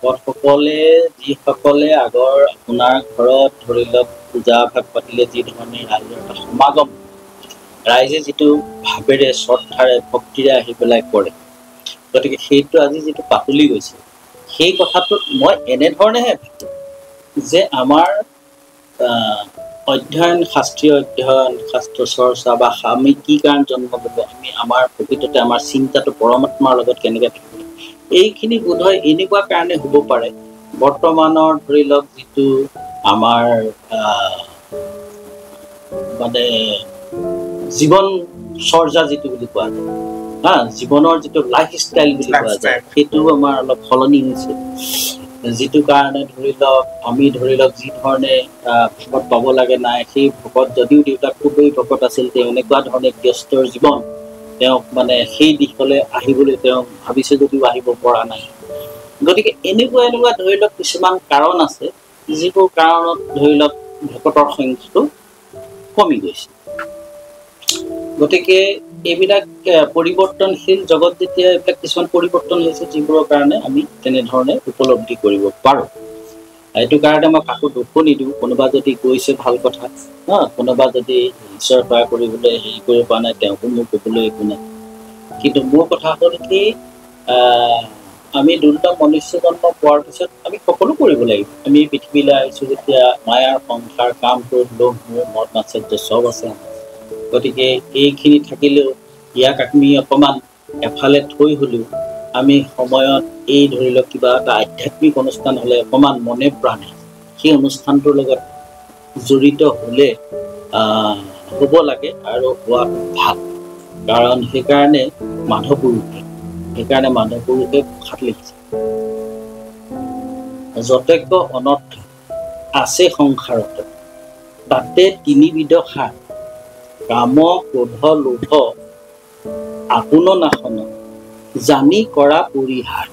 ভকতসকলে যিসকলে আগৰ আপোনাৰ ঘৰত ধৰি লওক পূজা ভাগ পাতিলে যি ধৰণে ৰাইজৰ এটা সমাগম, ৰাইজে যিটো ভাৱেৰে শ্ৰদ্ধাৰে ভক্তিৰে আহি পেলাই কৰে, গতিকে সেইটো আজি যিটো পাতলি গৈছে, সেই কথাটোত মই এনেধৰণেহে ভাবোঁ যে আমাৰ অধ্যয়ন, শাস্ত্ৰীয় অধ্যয়ন, শাস্ত্ৰ চৰ্চা বা আমি কি কাৰণে জন্ম ল'ব, আমি আমাৰ প্ৰকৃততে আমাৰ চিন্তাটো পৰমাত্মাৰ লগত কেনেকৈ থাকিব, এইখিনি বোধহয় এনেকুৱা কাৰণে হ'ব পাৰে বৰ্তমানৰ ধৰি লওক যিটো আমাৰ মানে জীৱন চৰ্যা যিটো বুলি কোৱা যায়, জীৱনৰ যিটো লাইফ ষ্টাইল বুলি কোৱা যায়, সেইটো আমাৰ অলপ সলনি হৈছে। যিটো কাৰণে ধৰি লওক আমি ধৰি লওক যি ধৰণে ভকত পাব লাগে নাই, সেই ভকত যদিও দেউতাক খুবেই ভকত আছিল, তেওঁ এনেকুৱা ধৰণে ব্যস্তৰ জীৱন, তেওঁক মানে সেই দিশলৈ আহিবলৈ তেওঁ ভাবিছে যদিও আহিব পৰা নাই। গতিকে এনেকুৱা ধৰি লওক কিছুমান কাৰণ আছে, যিবোৰ কাৰণত ধৰি লওক ভকতৰ সংখ্যাটো কমি গৈছে। গতিকে এইবিলাক পৰিৱৰ্তনশীল জগত, যেতিয়া এইবিলাক কিছুমান পৰিৱৰ্তন হৈছে, যিবোৰৰ কাৰণে আমি তেনেধৰণে উপলব্ধি কৰিব পাৰোঁ। এইটো কাৰণে মই কাকো দুখো নিদিওঁ, কোনোবা যদি গৈছে ভাল কথা, কোনোবা যদি ঈশ্বৰ সেৱা কৰিবলৈ হেৰি কৰিব পৰা নাই, তেওঁকো মোৰ ক'বলৈ একো নাই। কিন্তু মোৰ কথা হ'ল কি, আমি দুৰ্লভ মনুষ্য জন্ম পোৱাৰ পিছত আমি সকলো কৰিব লাগিব। আমি পৃথিৱীলৈ আহিছোঁ যেতিয়া, মায়াৰ সংসাৰ, কাম, ক্ৰোধ, লোভ, মোহ, মদ, মাৎসৰ্য চব আছে। গতিকে এইখিনি থাকিলেও ইয়াক আমি অকণমান এফালে থৈ হ'লেও আমি সময়ত এই ধৰি লওক কিবা এটা আধ্যাত্মিক অনুষ্ঠান হ'লে অকণমান মনে প্ৰাণে সেই অনুষ্ঠানটোৰ লগত জড়িত হ'লে হ'ব লাগে, আৰু হোৱাটো ভাল। কাৰণ সেইকাৰণে মাধৱপুৰুষে ভাষাত লিখিছে, যতেক অনৰ্থ আছে সংসাৰত, তাতে তিনিবিধ সাৰ, কাম, ক্ৰোধ, লোভ, আপোন নাশন, জানি কৰা পৰিহাৰ।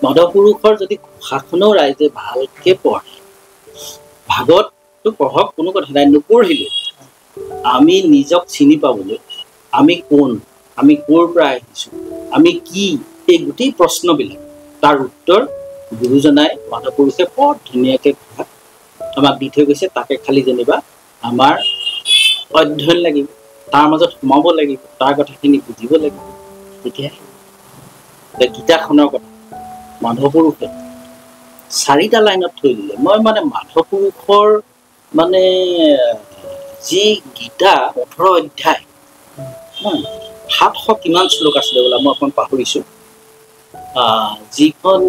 মাধৱপুৰুষৰ যদি ঘোষাখনো ৰাইজে ভালকে পঢ়ে, ভাগৱতটো পঢ়ক, কোনো কথা নাই, নপঢ়িলে আমি নিজক চিনি পাবলৈ, আমি কোন, আমি ক'ৰ পৰা আহিছোঁ, আমি কি, এই গোটেই প্ৰশ্নবিলাক তাৰ উত্তৰ গুৰুজনাই মাধৱপুৰুষে বৰ ধুনীয়াকৈ আমাক দি থৈ গৈছে। তাকে খালি যেনিবা আমাৰ অধ্যয়ন লাগিব, তাৰ মাজত সোমাব লাগিব, তাৰ কথাখিনি বুজিব লাগিব। তেতিয়াহে গীতাখনৰ কথা মাধৱপুৰুষে 4টা লাইনত থৈ দিলে। মই মানে মাধৱপুৰুষৰ মানে যি গীতা 18 অধ্যায়, 700 কিমান শ্লোক আছিলে বোলা, মই অকণ পাহৰিছোঁ। যিখন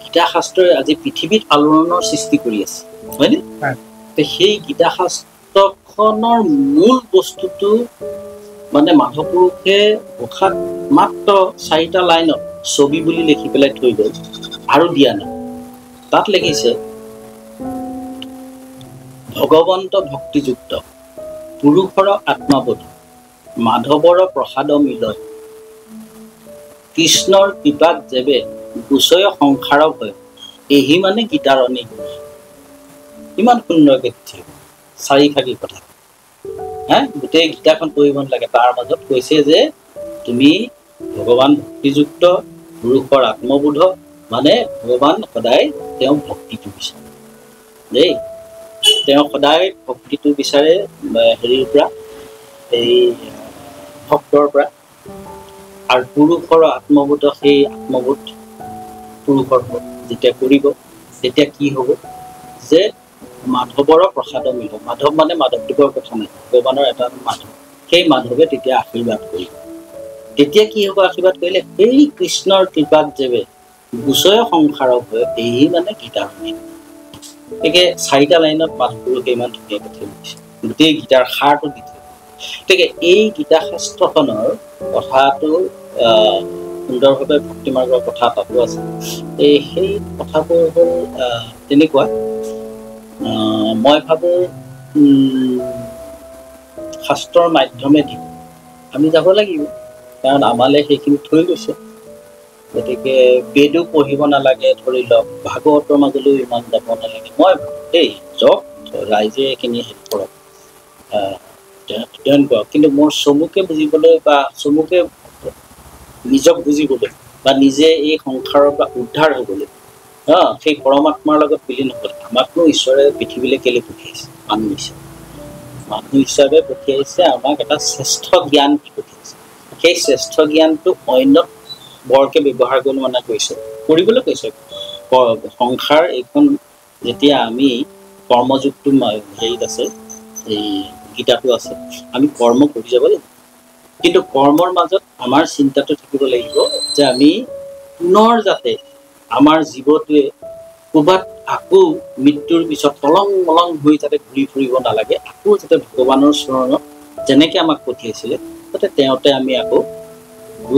গীতা শাস্ত্ৰই আজি পৃথিৱীত আলোড়নৰ সৃষ্টি কৰি আছে, হয়নে? সেই গীতা শাস্ত্ৰখনৰ মূল বস্তুটো মানে মাধৱপুৰুষে ঘোষাত মাত্ৰ 4টা লাইনত ছবি বুলি লিখি পেলাই থৈ গ'ল, আৰু দিয়া নাই। তাত লিখিছে, ভগৱন্ত ভক্তিযুক্ত পুৰুষৰ আত্মাবোধ, মাধৱৰ প্ৰসাদ মিলয়, কৃষ্ণৰ কৃপাত যেবে গুচয় সংসাৰ ভয়, এহি মানে গীতাৰ অনিক। ইমান সুন্দৰকৈ 4 কথা, গোটেই গীতাখন পঢ়িব নালাগে। তাৰ মাজত কৈছে যে তুমি ভগৱান ভক্তিযুক্ত, পুৰুষৰ আত্মবোধ, মানে ভগৱান সদায় তেওঁ ভক্তিটো বিচাৰে দেই। তেওঁ সদায় ভক্তিটো বিচাৰে হেৰিৰ পৰা, এই ভক্তৰ পৰা। আৰু পুৰুষৰ আত্মবোধ, সেই আত্মবোধ পুৰুষৰ যেতিয়া কৰিব, তেতিয়া কি হ'ব যে মাধৱৰ প্ৰসাদ মিলিব। মাধৱ মানে মাধৱদেৱৰ কথা নাই, ভগৱানৰ এটা মাধৱ। সেই মাধৱে তেতিয়া আশীৰ্বাদ কৰিব। তেতিয়া কি হ'ব? আশীৰ্বাদ কৰিলে সেই কৃষ্ণৰ কৃপাত যেবে গুচয় সংসাৰক হয়, এই মানে গীতাৰ মেইন। গতিকে 4টা লাইনত মাধৱপুৰুষে ইমান ধুনীয়াকৈ থৈ গৈছে, গোটেই গীতাৰ সাৰটো দি থৈ। গতিকে এই গীতা শাস্ত্ৰখনৰ কথাটো সুন্দৰভাৱে ভক্তি মাৰ্গৰ কথা তাতো আছে। সেই কথাবোৰ হ'ল তেনেকুৱা। মই ভাবোঁ শাস্ত্ৰৰ মাধ্যমেদি আমি যাব লাগিব, কাৰণ আমালৈ সেইখিনি থৈ গৈছে। গতিকে বেদো পঢ়িব নালাগে, ধৰি লওক ভাগৱতৰ মাজলৈও ইমান যাব নালাগে। মই দেই যাওক, ৰাইজে এইখিনি হেৰি কৰক, তেনেকুৱা। কিন্তু মোৰ চমুকে বুজিবলৈ বা চমুকে নিজক বুজিবলৈ বা নিজে এই সংসাৰৰ পৰা উদ্ধাৰ হ'বলৈ, সেই পৰমাত্মাৰ লগত বিলীন হ'বলৈ, আমাকনো ঈশ্বৰে পৃথিৱীলৈ কেলৈ পঠিয়াইছে? মানুহ হিচাপে পঠিয়াইছে আমাক এটা শ্ৰেষ্ঠ জ্ঞান পঠিয়াইছে। সেই শ্ৰেষ্ঠ জ্ঞানটো অন্যত বৰকে ব্যৱহাৰ কৰিবলৈ মানে কৈছে, কৰিবলৈ কৈছে। সংসাৰ এইখন যেতিয়া আমি কৰ্মযুগটো হেৰিত আছে, এই গীতাটো আছে, আমি কৰ্ম কৰি যাব লাগিব। কিন্তু কৰ্মৰ মাজত আমাৰ চিন্তাটো থাকিব লাগিব যে আমি পুনৰ যাতে আমাৰ জীৱটোৱে ক'ৰবাত আকৌ মৃত্যুৰ পিছত তলং মলং হৈ যাতে ঘূৰি ফুৰিব নালাগে, আকৌ যাতে ভগৱানৰ চৰণত যেনেকৈ আমাক পঠিয়াইছিলে যাতে তেওঁতে আমি আকৌ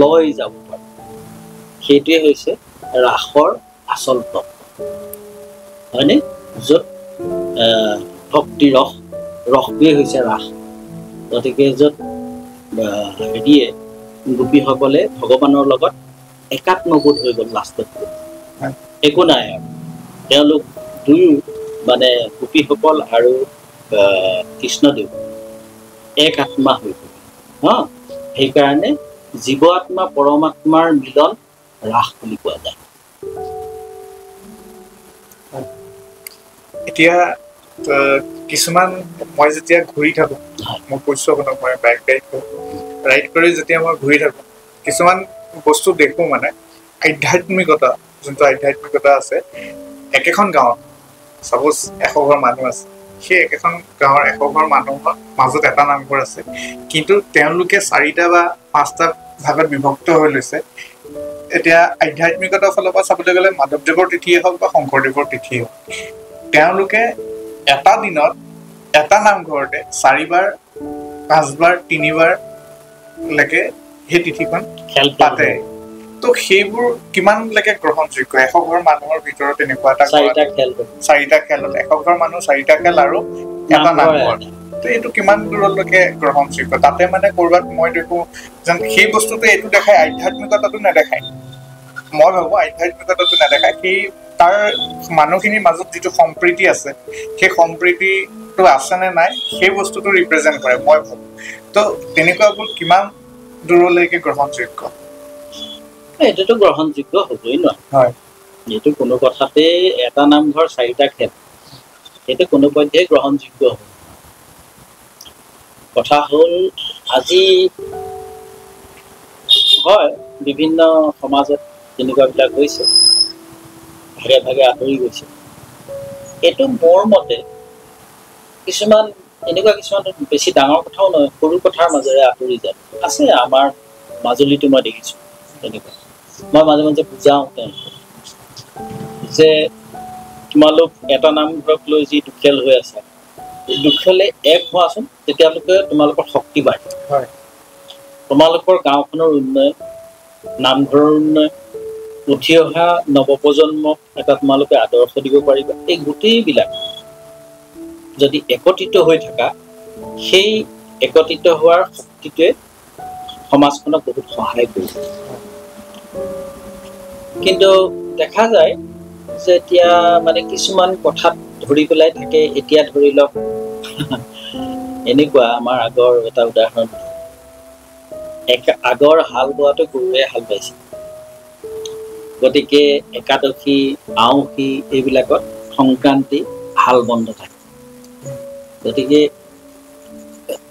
লৈ যাব পাৰোঁ। সেইটোৱে হৈছে ৰাসৰ আচল তত্ত্ব, হয়নে? য'ত ভক্তি ৰসটোৱে হৈছে ৰাস। গতিকে য'ত হেৰিয়ে গোপীসকলে ভগৱানৰ লগত একাত্মবোধ হৈ গ'ল লাষ্টত, একো নাই আৰু তেওঁলোক দুয়ো মানে গোপীসকল আৰু কৃষ্ণদেৱ এক আত্মা হৈ গ'ল। সেইকাৰণে জীৱ আত্মা পৰমাত্মাৰ মিলন ৰাস বুলি কোৱা যায়। এতিয়া কিছুমান মই যেতিয়া ঘূৰি থাকোঁ, মই কৈছোঁ আপোনাক, মই বাইক ৰাইড কৰি যেতিয়া মই ঘূৰি থাকোঁ, কিছুমান বস্তু দেখোঁ, মানে আধ্যাত্মিকতা, যোনটো আধ্যাত্মিকতা আছে একেখন গাঁৱত। চাপ'জ 100 ঘৰ মানুহ আছে, সেই একেখন গাঁৱৰ 100 ঘৰ মানুহৰ মাজত এটা নামঘৰ আছে, কিন্তু তেওঁলোকে 4টা বা 5টা ভাগত বিভক্ত হৈ লৈছে। এতিয়া আধ্যাত্মিকতাৰ ফালৰ পৰা চাবলৈ গ'লে মাধৱদেৱৰ তিথিয়ে হওক বা শংকৰদেৱৰ তিথিয়ে হওক, তেওঁলোকে এটা দিনত এটা নামঘৰতে 4বাৰ 5বাৰ 3বাৰলৈকে সেই তিথিখন পাতে। তো সেইবোৰ কিমানলৈকে গ্ৰহণযোগ্য? 100 ঘৰ মানুহৰ ভিতৰত এনেকুৱা এটা 4টা খেল, 100 ঘৰ মানুহ 4টা খেল আৰু এটা নামঘৰ, তো এইটো কিমান দূৰলৈকে গ্ৰহণযোগ্য? তাতে মানে ক'ৰবাত মই দেখোঁ যেন সেই বস্তুটো এইটো দেখায়, আধ্যাত্মিকতাটো নেদেখায়। মই ভাবোঁ আধ্যাত্মিকতাটো নেদেখায়, সেই তাৰ মানুহখিনিৰ মাজত যিটো সম্প্ৰীতি আছে, সেই সম্প্ৰীতিটো আছে নে নাই, সেই বস্তুটো ৰিপ্ৰেজেণ্ট কৰে মই ভাবোঁ। তো তেনেকুৱাবোৰ কিমান দূৰলৈকে গ্ৰহণযোগ্য? এইটোতো গ্ৰহণযোগ্য হ'বই নোৱাৰে। হয়, এইটো কোনো কথাতে এটা নামঘৰ 4টা খেল, সেইটো কোনো পধ্যেই গ্ৰহণযোগ্য হ'ব। কথা হ'ল আজি হয় বিভিন্ন সমাজত তেনেকুৱাবিলাক হৈছে, ভাগে ভাগে আঁতৰি গৈছে। এইটো মোৰ মতে কিছুমান এনেকুৱা কিছুমান বেছি ডাঙৰ কথাও নহয়, সৰু কথাৰ মাজেৰে আঁতৰি যায় আছে। আমাৰ মাজুলীটো মই দেখিছোঁ তেনেকুৱা। মই মাজে মাজে বুজাওঁ তেওঁলোকক যে তোমালোক এটা নামঘৰক লৈ যি দুখেল হৈ আছে, দুখেলে এক হোৱাচোন, তেতিয়ালৈকে তোমালোকৰ শক্তি বাঢ়ে। তোমালোকৰ গাঁওখনৰ উন্নয়ন, নামঘৰৰ উন্নয়ন, উঠি অহা নৱপ্ৰজন্মক এটা তোমালোকে আদৰ্শ দিব পাৰিবা। এই গোটেইবিলাক যদি একত্ৰিত হৈ থাকা, সেই একত্ৰিত হোৱাৰ শক্তিটোৱে সমাজখনক বহুত সহায় কৰিব। কিন্তু দেখা যায় যে এতিয়া মানে কিছুমান কথাত ধৰি পেলাই থাকে। এতিয়া ধৰি লওক এনেকুৱা, আমাৰ আগৰ এটা উদাহৰণ, আগৰ হাল বোৱাটো গৰুৱে হাল বাইছিল। গতিকে একাদশী, আউসী এইবিলাকত সংক্ৰান্তি হাল বন্ধ থাকে। গতিকে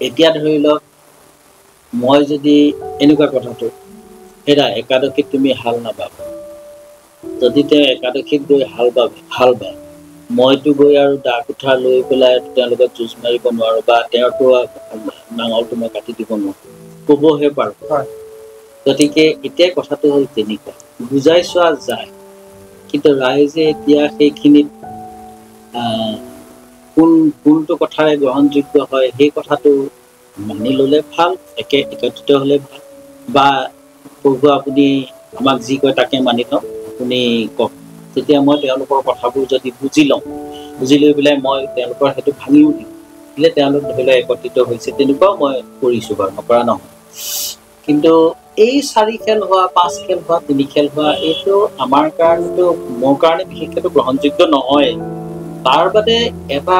এতিয়া ধৰি লওক মই যদি এনেকুৱা কথাটো হেৰা একাদশীত তুমি হাল নাবাবা, যদি তেওঁ একাদশীত গৈ হাল বায় মইতো গৈ আৰু দা কুঠাৰ লৈ পেলাই তেওঁলোকক যুঁজ মাৰিব নোৱাৰো বা তেওঁৰতো নাঙলটো মই কাটি দিব নোৱাৰো, ক'বহে পাৰো। গতিকে এতিয়া কথাটো হ'ল তেনেকুৱা, বুজাই চোৱা যায়, কিন্তু ৰাইজে এতিয়া সেইখিনিত কোনটো কথাৰে গ্ৰহণযোগ্য হয় সেই কথাটো মানি ল'লে ভাল, একত্ৰিত হ'লে ভাল, বা প্ৰভু আপুনি আমাক যি কয় তাকে মানি লওঁ, আপুনি কওক। তেতিয়া মই তেওঁলোকৰ কথাবোৰ যদি বুজি লওঁ, বুজি লৈ পেলাই মই তেওঁলোকৰ সেইটো ভাঙিও দিওঁ, দিলে তেওঁলোক ধৰি লওক একত্ৰিত হৈছে, তেনেকুৱাও মই কৰিছোঁ বাৰু, নকৰা নহয়। কিন্তু এই 4 খেল হোৱা, 5 খেল হোৱা, 3 খেল হোৱা, এইটো আমাৰ কাৰণেতো, মোৰ কাৰণে বিশেষকৈ গ্ৰহণযোগ্য নহয়। তাৰ বাদে এটা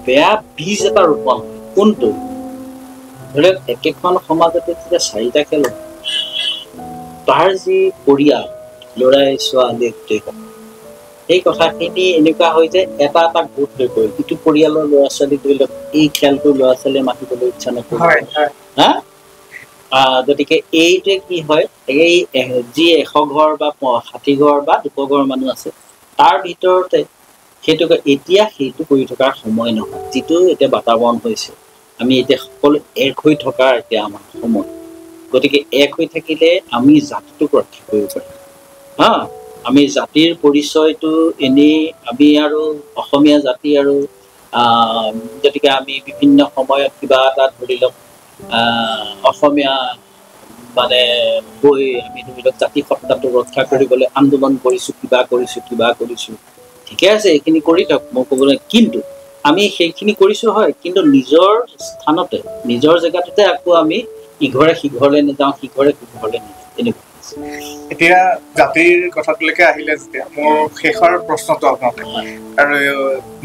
বেয়া বীজ এটা ৰোপণ হয়। কোনটো? ধৰি লওক একেখন সমাজতে যেতিয়া 4টা খেল হয়, তাৰ যি পৰিয়াল, ল'ৰাই ছোৱালীয়ে গোটেইখন, সেই কথাখিনি এনেকুৱা হয় যে এটা গোট হৈ গ'ল, ইটো পৰিয়ালৰ ল'ৰা ছোৱালীক ধৰি লওক এই খেলটো ল'ৰা ছোৱালীয়ে মাতিবলৈ ইচ্ছা নকৰিব, হা? গতিকে এইটোৱে কি হয়, এই যি 100 ঘৰ বা 60 ঘৰ বা 200 ঘৰ মানুহ আছে, তাৰ ভিতৰতে এতিয়া সেইটো কৰি থকাৰ সময় নহয়। যিটো এতিয়া বাতাবৰণ হৈছে, আমি এতিয়া সকলো এক হৈ থকাৰ এতিয়া আমাৰ সময়। গতিকে এক হৈ থাকিলে আমি জাতিটোক ৰক্ষা কৰিব পাৰিম। হা, আমি জাতিৰ পৰিচয়টো এনেই আমি আৰু অসমীয়া জাতি আৰু গতিকে আমি বিভিন্ন সময়ত কিবা এটা ধৰি লওক অসমীয়া মানে গৈ আমি ধৰি লওক জাতি সত্তাটো ৰক্ষা কৰিবলৈ আন্দোলন কৰিছোঁ, কিবা কৰিছোঁ, ঠিকে আছে, এইখিনি কৰি থাকক, মই ক'বলৈ, কিন্তু আমি সেইখিনি কৰিছোঁ হয়, কিন্তু নিজৰ স্থানতে, নিজৰ জেগাটোতে আকৌ আমি ইঘৰে সিঘৰলৈ নাযাওঁ, সিঘৰে সিঘৰলৈ নাযাওঁ, তেনেকুৱা। এতিয়া জাতিৰ কথাটোলৈকে আহিলে যেতিয়া মোৰ শেষৰ প্ৰশ্নটো আপোনালৈ, আৰু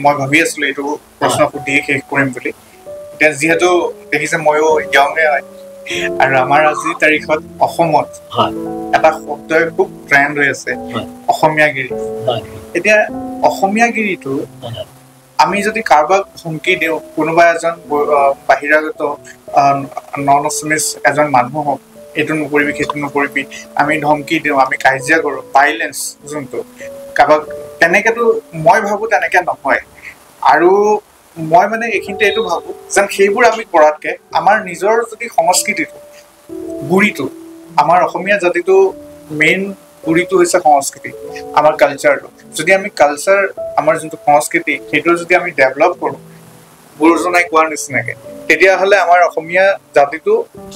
মই ভাবি আছিলো এইটো প্ৰশ্ন সুধিয়ে শেষ কৰিম বুলি। এতিয়া যিহেতু দেখিছে ময়ো য়ঙে হয়, আৰু আমাৰ আজিৰ তাৰিখত অসমত এটা শব্দই খুব ট্ৰেণ্ড হৈ আছে, অসমীয়াগিৰি। এতিয়া অসমীয়াগিৰিটো আমি যদি কাৰোবাক হুমকি দিওঁ, কোনোবা এজন বাহিৰাগত নন অসমীজ এজন মানুহ হওক, এইটো নকৰিবি সেইটো নকৰিবি, আমি ধমকি দিওঁ, আমি কাজিয়া কৰোঁ, ভাইলেঞ্চ যোনটো কাৰোবাক, তেনেকেতো মই ভাবোঁ তেনেকে নহয়। আৰু মই মানে এইখিনিতে এইটো ভাবোঁ যেন সেইবোৰ আমি কৰাতকে আমাৰ নিজৰ যদি সংস্কৃতিটো, গুৰিটো, আমাৰ অসমীয়া জাতিটো মেইন গুৰিটো হৈছে সংস্কৃতি, আমাৰ কালচাৰটো। যদি আমি কালচাৰ, আমাৰ যোনটো সংস্কৃতি, সেইটো যদি আমি ডেভেলপ কৰোঁ গুৰুজনাই কোৱাৰ নিচিনাকে, তেতিয়াহ'লে আমাৰ অসমীয়া জাতিটো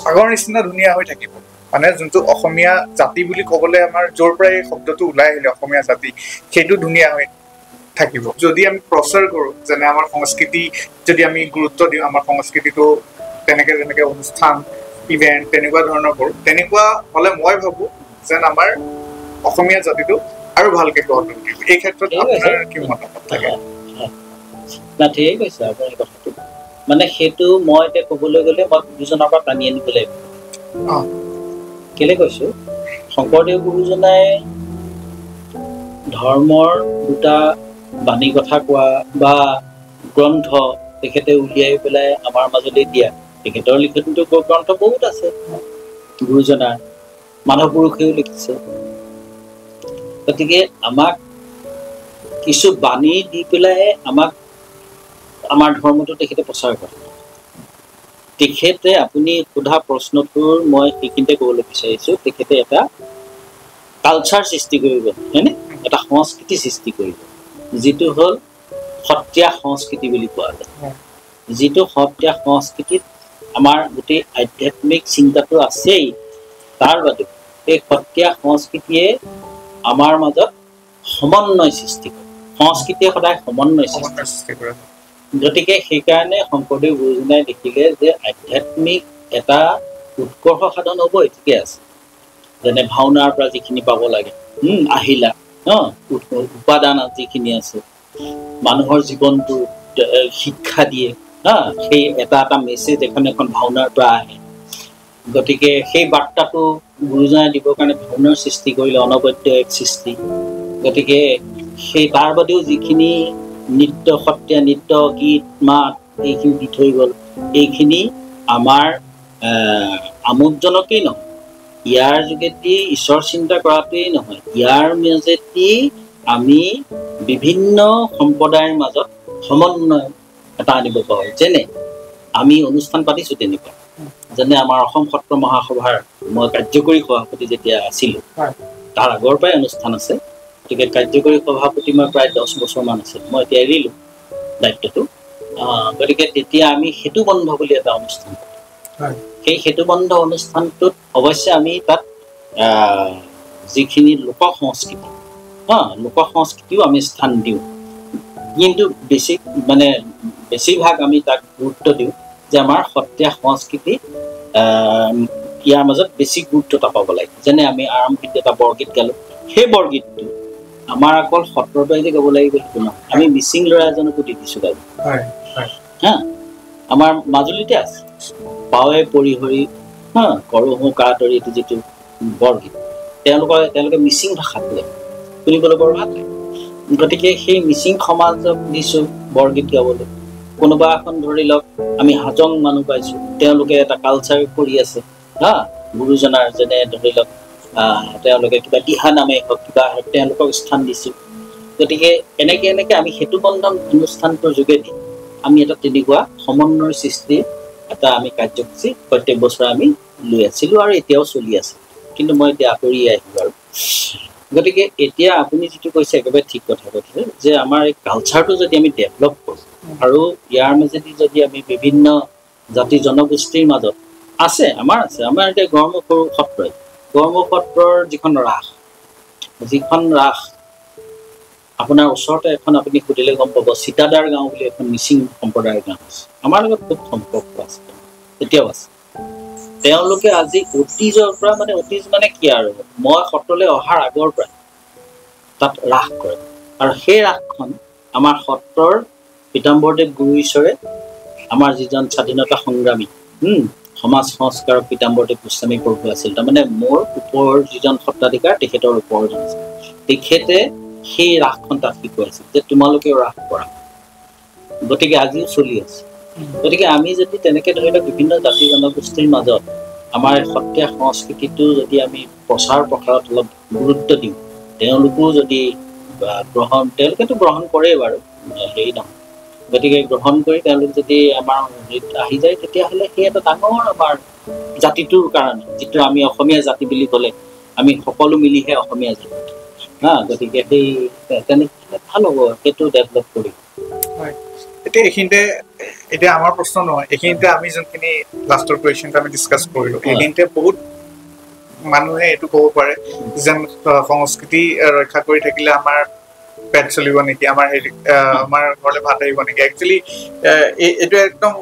আগৰ নিচিনা ধুনীয়া হৈ থাকিব। মানে যোনটো অসমীয়া জাতি বুলি ক'বলৈ আমাৰ য'ৰ পৰা এই শব্দটো ওলাই আহিলে অসমীয়া জাতি, সেইটো ধুনীয়া হৈ থাকিব। যদি আমি প্ৰচাৰ কৰোঁ, যেনে আমাৰ সংস্কৃতি যদি আমি গুৰুত্ব দিওঁ, আমাৰ সংস্কৃতিটো যেনেকে অনুষ্ঠান, ইভেণ্ট তেনেকুৱা ধৰণৰ কৰোঁ, তেনেকুৱা হ'লে মই ভাবোঁ যেন আমাৰ অসমীয়া জাতিটো আৰু ভালকে গঢ় লৈ উঠিব। এই ক্ষেত্ৰত আপোনাৰ কি মতামত থাকে? না, ঠিকেই কৈছে আপুনি কথাটো। মানে সেইটো মই এতিয়া ক'বলৈ গ'লে মই গুৰুজনাৰ পৰা টানি আনিব লাগিব। কেলে কৈছো, শংকৰদেৱ গুৰুজনাই ধৰ্মৰ দুটা বাণী কথা কোৱা বা গ্ৰন্থ তেখেতে উলিয়াই পেলাই আমাৰ মাজলৈ দিয়া, তেখেতৰ লিখনিতো গ্ৰন্থ বহুত আছে গুৰুজনাৰ, মাধৱ পুৰুষেও লিখিছে। গতিকে আমাক কিছু বাণী দি পেলাই আমাক আমাৰ ধৰ্মটো তেখেতে প্ৰচাৰ কৰে। তেখেতে আপুনি সোধা প্ৰশ্নটোৰ মই সেইখিনিতে ক'বলৈ বিচাৰিছোঁ, তেখেতে এটা কালচাৰ সৃষ্টি কৰিব, হয়নে? এটা সংস্কৃতি সৃষ্টি কৰিব, যিটো হ'ল সত্ৰীয়া সংস্কৃতি বুলি কোৱা যায়। যিটো সত্ৰীয়া সংস্কৃতিত আমাৰ গোটেই আধ্যাত্মিক চিন্তাটো আছেই, তাৰ বাদে এই সত্ৰীয়া সংস্কৃতিয়ে আমাৰ মাজত সমন্বয় সৃষ্টি কৰে। সংস্কৃতিয়ে সদায় সমন্বয় সৃষ্টি কৰে। গতিকে সেইকাৰণে শংকৰদেৱ গুৰুজনাই দেখিলে যে আধ্যাত্মিক এটা উৎকৰ্ষ সাধন হ'বই, ঠিকে আছে, যেনে ভাওনাৰ পৰা যিখিনি পাব লাগে, আহিলা উপাদান যিখিনি আছে, মানুহৰ জীৱনটো শিক্ষা দিয়ে, সেই এটা মেছেজ এখন ভাওনাৰ পৰা আহে। গতিকে সেই বাৰ্তাটো গুৰুজনাই দিবৰ কাৰণে ভাওনাৰ সৃষ্টি কৰিলে, অনবদ্য এক সৃষ্টি। গতিকে সেই তাৰ বাদেও যিখিনি নৃত্য, সত্ৰীয়া নৃত্য, গীত, মাত, এইখিনি দি থৈ গ'ল, এইখিনি আমাৰ আমোদজনকেই নহয়, ইয়াৰ যোগেদি ঈশ্বৰ চিন্তা কৰাটোৱেই নহয়, ইয়াৰ মাজেদি আমি বিভিন্ন সম্প্ৰদায়ৰ মাজত সমন্বয় এটা আনিব পাৰোঁ। যেনে আমি অনুষ্ঠান পাতিছোঁ তেনেকুৱা, যেনে আমাৰ অসম সত্ৰ মহাসভাৰ মই কাৰ্যকৰী সভাপতি যেতিয়া আছিলোঁ, তাৰ আগৰ পৰাই অনুষ্ঠান আছে। গতিকে কাৰ্যকৰী সভাপতি মই প্ৰায় 10 বছৰমান আছিলোঁ, মই এতিয়া এৰিলোঁ দায়িত্বটো। গতিকে তেতিয়া আমি সেতু বন্ধ বুলি এটা অনুষ্ঠান পাতোঁ। সেই সেতু বন্ধ অনুষ্ঠানটোত অৱশ্যে আমি তাত যিখিনি লোক সংস্কৃতি, লোক সংস্কৃতিও আমি স্থান দিওঁ, কিন্তু বেছিভাগ আমি তাক গুৰুত্ব দিওঁ যে আমাৰ সত্ৰীয়া সংস্কৃতি ইয়াৰ মাজত বেছি গুৰুত্বতা পাব লাগে। যেনে আমি আৰম্ভিত এটা বৰগীত গালোঁ, সেই বৰগীতটো আমাৰ অকল সত্ৰৰ বাহিৰে গাব লাগিব সেইটো নহয়, আমি মিচিং ল'ৰা এজনকো দি দিছোঁ গাব। আমাৰ মাজুলীতে আছে পাৱে পৰিহৰি কৰহো কাতৰি, এইটো যিটো বৰগীত, তেওঁলোকে মিচিং ভাষাত গায়, শুনিবলৈ বৰ ভাল লাগে। গতিকে সেই মিচিং সমাজক দিছোঁ বৰগীত গাবলৈ। কোনোবা এখন ধৰি লওক আমি হাজং মানুহ পাইছোঁ, তেওঁলোকে এটা কালচাৰ কৰি আছে গুৰুজনাৰ, যেনে ধৰি লওক তেওঁলোকে কিবা দিহা নামেই হওক কিবা হওক তেওঁলোকক স্থান দিছোঁ। গতিকে এনেকে আমি সেতু বন্ধন অনুষ্ঠানটোৰ যোগেদি আমি এটা তেনেকুৱা সমন্বয়ৰ সৃষ্টি এটা আমি কাৰ্যসূচী প্ৰত্যেক বছৰে আমি লৈ আছিলোঁ আৰু এতিয়াও চলি আছে, কিন্তু মই এতিয়া আঁতৰি আহিলোঁ আৰু। গতিকে এতিয়া আপুনি যিটো কৈছে একেবাৰে ঠিক কথা কৈছে যে আমাৰ এই কালচাৰটো যদি আমি ডেভেলপ কৰোঁ আৰু ইয়াৰ মাজেদি যদি আমি বিভিন্ন জাতি জনগোষ্ঠীৰ মাজত আমাৰ এতিয়া গড়মূৰ সত্ৰৰ যিখন ৰাস আপোনাৰ ওচৰতে এখন আপুনি সুধিলে গম পাব, চিতাদাৰ গাঁও বুলি এখন মিচিং সম্প্ৰদায়ৰ গাঁও আছে, আমাৰ লগত খুব সম্পৰ্ক আছে, এতিয়াও আছে। তেওঁলোকে আজি অতীজৰ পৰা অতীজ কি আৰু মই সত্ৰলৈ অহাৰ আগৰ পৰা তাত ৰাস কৰে, আৰু সেই ৰাসখন আমাৰ সত্ৰৰ পীতাম্বৰদেৱ গুৰু ঈশ্বৰে, আমাৰ যিজন স্বাধীনতা সংগ্ৰামী সমাজ সংস্কাৰক পীতাম্বৰদেৱ গোস্বামী প্ৰভু আছিল, তাৰমানে মোৰ ওপৰৰ যিজন সত্ৰাধিকাৰ তেখেতৰ ওপৰজন আছিল, তেখেতে সেই ৰাসখন তাত শিকোৱাইছিল যে তোমালোকেও ৰাস কৰা। গতিকে আজিও চলি আছে। গতিকে আমি যদি তেনেকে ধৰি লওক বিভিন্ন জাতি জনগোষ্ঠীৰ মাজত আমাৰ সত্ৰীয়া সংস্কৃতিটো যদি আমি প্ৰচাৰ প্ৰসাৰত অলপ গুৰুত্ব দিওঁ, তেওঁলোকেও যদি তেওঁলোকেতো গ্ৰহণ কৰেই বাৰু, হেৰি নহয়, গতিকে গ্ৰহণ কৰি তেওঁলোক যদি আমাৰ আহি যায়, তেতিয়াহ'লে সেই এটা ডাঙৰ আমাৰ জাতিটোৰ কাৰণে, যিটো আমি অসমীয়া জাতি বুলি ক'লে আমি সকলো মিলিহে অসমীয়া জাতি, গতিকে সেই তেনেকে ভাল হ'ব, সেইটো ডেভেলপ কৰি। এতিয়া আমাৰ প্ৰশ্ন নহয়, এইখিনিতে আমি যোনখিনি লাষ্টৰ কুৱেশ্যনটো আমি ডিছকাছ কৰিলোঁ, এইখিনিতে বহুত মানুহে এইটো ক'ব পাৰে যেন সংস্কৃতি ৰক্ষা কৰি থাকিলে আমাৰ পেট চলিব নেকি, আমাৰ ঘৰলৈ ভাত আহিব নেকি। একচুৱেলি এইটো একদম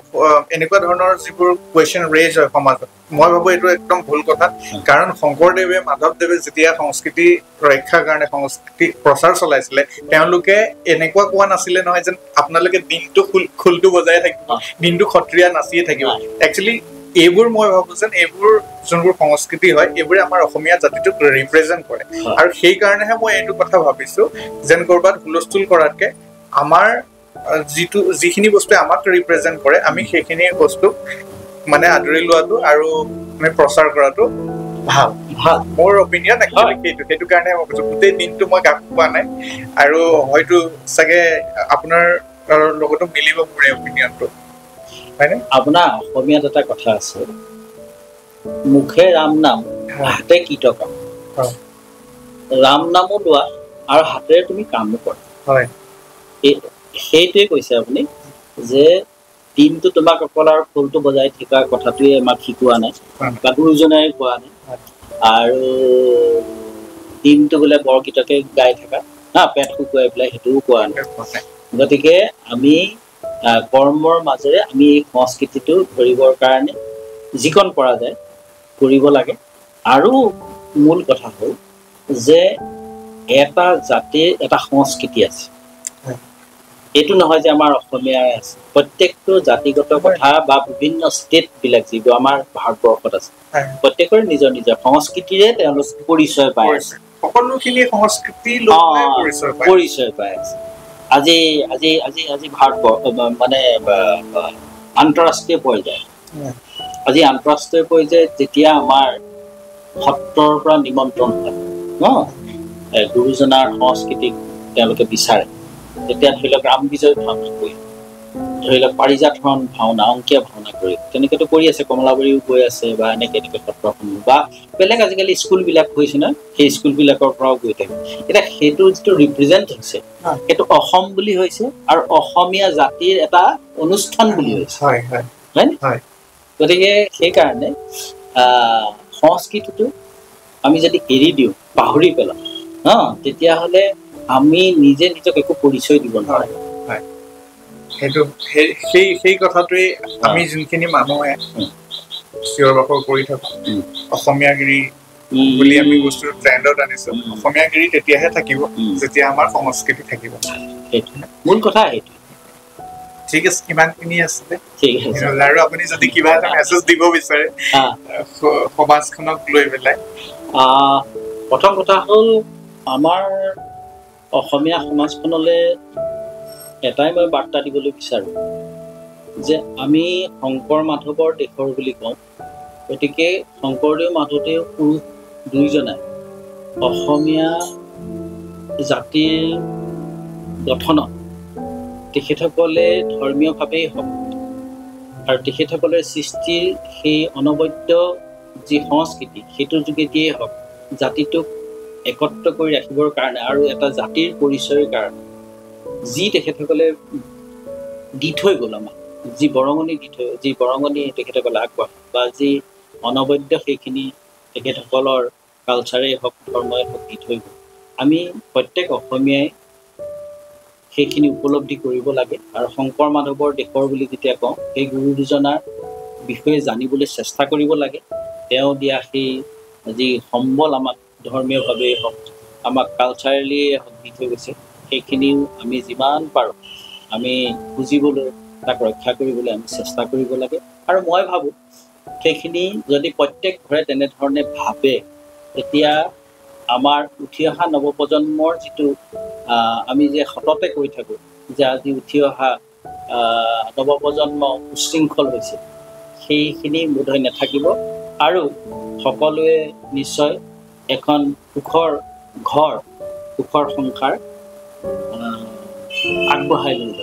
এনেকুৱা ধৰণৰ যিবোৰ কুৱেশ্যন ৰেজ হয় সমাজত, মই ভাবোঁ এইটো একদম ভুল কথা। কাৰণ শংকৰদেৱে মাধৱদেৱে যেতিয়া সংস্কৃতি ৰক্ষাৰ কাৰণে সংস্কৃতি প্ৰচাৰ চলাইছিলে, তেওঁলোকে এনেকুৱা কোৱা নাছিলে নহয় যেন আপোনালোকে দিনটো খোলটো বজাই থাকিব, দিনটো সত্ৰীয়া নাচিয়ে থাকিব। একচুৱেলি এইবোৰ মই ভাবোঁ যেন এইবোৰ যোনবোৰ সংস্কৃতি হয়, এইবোৰে আমাৰ অসমীয়া জাতিটোক ৰিপ্ৰেজেণ্ট কৰে, আৰু সেইকাৰণেহে মই এইটো কথা ভাবিছোঁ যেন ক'ৰবাত হুলস্থুল কৰাতকে আমাৰ যিখিনি বস্তুৱে আমাক ৰিপ্ৰেজেণ্ট কৰে, আমি সেইখিনি বস্তুক আদৰি লোৱাটো আৰু প্ৰচাৰ কৰাটো ভাল। মোৰ অপিনিয়ন একচুৱেলি সেইটো কাৰণে মই কৈছোঁ। গোটেই দিনটো মই গান পোৱা নাই, আৰু হয়তো চাগে আপোনাৰ লগতো মিলিব মোৰ এই অপিনিয়নটো, হয়নে? আপোনাৰ অসমীয়াত এটা কথা আছে, মুখে ৰাম নাম হাতে কীটকাম। ৰাম নামো লোৱা আৰু হাতেৰে তুমি কামো কৰা। সেইটোৱে কৈছে আপুনি যে দিনটো তোমাক অকল আৰু খোলটো বজাই থকা কথাটোৱে আমাক শিকোৱা নাই, বা গুৰুজনাই কোৱা নাই, আৰু দিনটো বোলে বৰগীতকে গাই থকা পেট শুকুৱাই পেলাই সেইটোও কোৱা নাই। গতিকে আমি কৰ্মৰ মাজেৰে আমি এই সংস্কৃতিটো ধৰিবৰ কাৰণে যিকণ পৰা যায় কৰিব লাগে। আৰু মূল কথা হ'ল যে এটা জাতিৰ এটা সংস্কৃতি আছে, এইটো নহয় যে আমাৰ অসমীয়াই আছে। প্ৰত্যেকটো জাতিগত কথা বা বিভিন্ন ষ্টেটবিলাক যিবোৰ আমাৰ ভাৰতবৰ্ষত আছে, প্ৰত্যেকৰে নিজৰ নিজৰ সংস্কৃতিৰে তেওঁলোক পৰিচয় পাই আছে, সকলোখিনি সংস্কৃতি পৰিচয় পাই আছে। আজি আজি আজি আজি ভাৰত মানে আন্তঃৰাষ্ট্ৰীয় পৰ্যায় আজি আন্তঃৰাষ্ট্ৰীয় পৰ্যায়ত যেতিয়া আমাৰ সত্ৰৰ পৰা নিমন্ত্ৰণ হয় গুৰুজনাৰ সংস্কৃতিক তেওঁলোকে বিচাৰে তেতিয়া ধৰি লওক ৰাম বিজয় ভাওনা কৰি ধৰি লওক পাৰিজাত ভাওনা অংকীয়া ভাওনা কৰি তেনেকেতো কৰি আছে কমলাবাৰীও গৈ আছে বা এনেকে সত্ৰসমূহ বা বেলেগ আজিকালি স্কুলবিলাক হৈছে ন সেই স্কুলবিলাকৰ পৰাও গৈ থাকে এতিয়া সেইটো যিটো ৰিপ্ৰেজেণ্ট হৈছে সেইটো অসম বুলি হৈছে আৰু অসমীয়া জাতিৰ এটা অনুষ্ঠান বুলি হৈছে হয় গতিকে সেইকাৰণে সংস্কৃতিটো আমি যদি এৰি দিওঁ পাহৰি পেলাওঁ তেতিয়াহ'লে আমি নিজে নিজক একো পৰিচয় দিব নোৱাৰোঁ সেইটো সেই কথাটোৱে আমি যোনখিনি মানুহে চিঞৰ বাখৰ কৰি থাকো অসমীয়াগিৰি বুলি আমি বস্তুটো ট্ৰেণ্ডত আনিছো অসমীয়াগিৰি তেতিয়াহে থাকিব যেতিয়া আমাৰ সংস্কৃতি থাকিব মূল কথা সেইটো ঠিক আছে কিমানখিনি আছিলে আৰু আপুনি যদি কিবা এটা মেছেজ দিব বিচাৰে সমাজখনক লৈ পেলাই প্ৰথম কথা হ'ল আমাৰ অসমীয়া সমাজখনলৈ এটাই মই বাৰ্তা দিবলৈ বিচাৰোঁ যে আমি শংকৰ মাধৱৰ দেশৰ বুলি কওঁ গতিকে শংকৰদেৱ মাধৱদেৱ পুৰুষ দুয়োজনাই অসমীয়া জাতিৰ গঠনত তেখেতসকলে ধৰ্মীয়ভাৱেই হওক আৰু তেখেতসকলৰ সৃষ্টিৰ সেই অনবদ্য যি সংস্কৃতি সেইটোৰ যোগেদিয়েই হওক জাতিটোক একত্ৰ কৰি ৰাখিবৰ কাৰণে আৰু এটা জাতিৰ পৰিচয়ৰ কাৰণে যি তেখেতসকলে দি থৈ গ'ল আমাক যি বৰঙণি তেখেতসকলে আগবঢ়ায় বা যি অনবদ্য সেইখিনি তেখেতসকলৰ কালচাৰেই হওক ধৰ্মই হওক দি থৈ গ'ল আমি প্ৰত্যেক অসমীয়াই সেইখিনি উপলব্ধি কৰিব লাগে আৰু শংকৰ মাধৱৰ দেশৰ বুলি যেতিয়া কওঁ সেই গুৰু দুজনাৰ বিষয়ে জানিবলৈ চেষ্টা কৰিব লাগে তেওঁ দিয়া সেই যি সম্বল আমাক ধৰ্মীয়ভাৱেই হওক আমাক কালচাৰেলিয়ে হওক দি থৈ গৈছে সেইখিনিও আমি যিমান পাৰোঁ আমি বুজিবলৈ তাক ৰক্ষা কৰিবলৈ আমি চেষ্টা কৰিব লাগে আৰু মই ভাবোঁ সেইখিনি যদি প্ৰত্যেক ঘৰে তেনেধৰণে ভাবে তেতিয়া আমাৰ উঠি অহা নৱপ্ৰজন্মৰ যিটো আমি যে সততে কৈ থাকোঁ যে আজি উঠি অহা নৱপ্ৰজন্ম উশৃংখল হৈছে সেইখিনি বোধহয় নাথাকিব আৰু সকলোৱে নিশ্চয় এখন সুখৰ ঘৰ সুখৰ সংসাৰ আগবঢ়াই লৈ যাব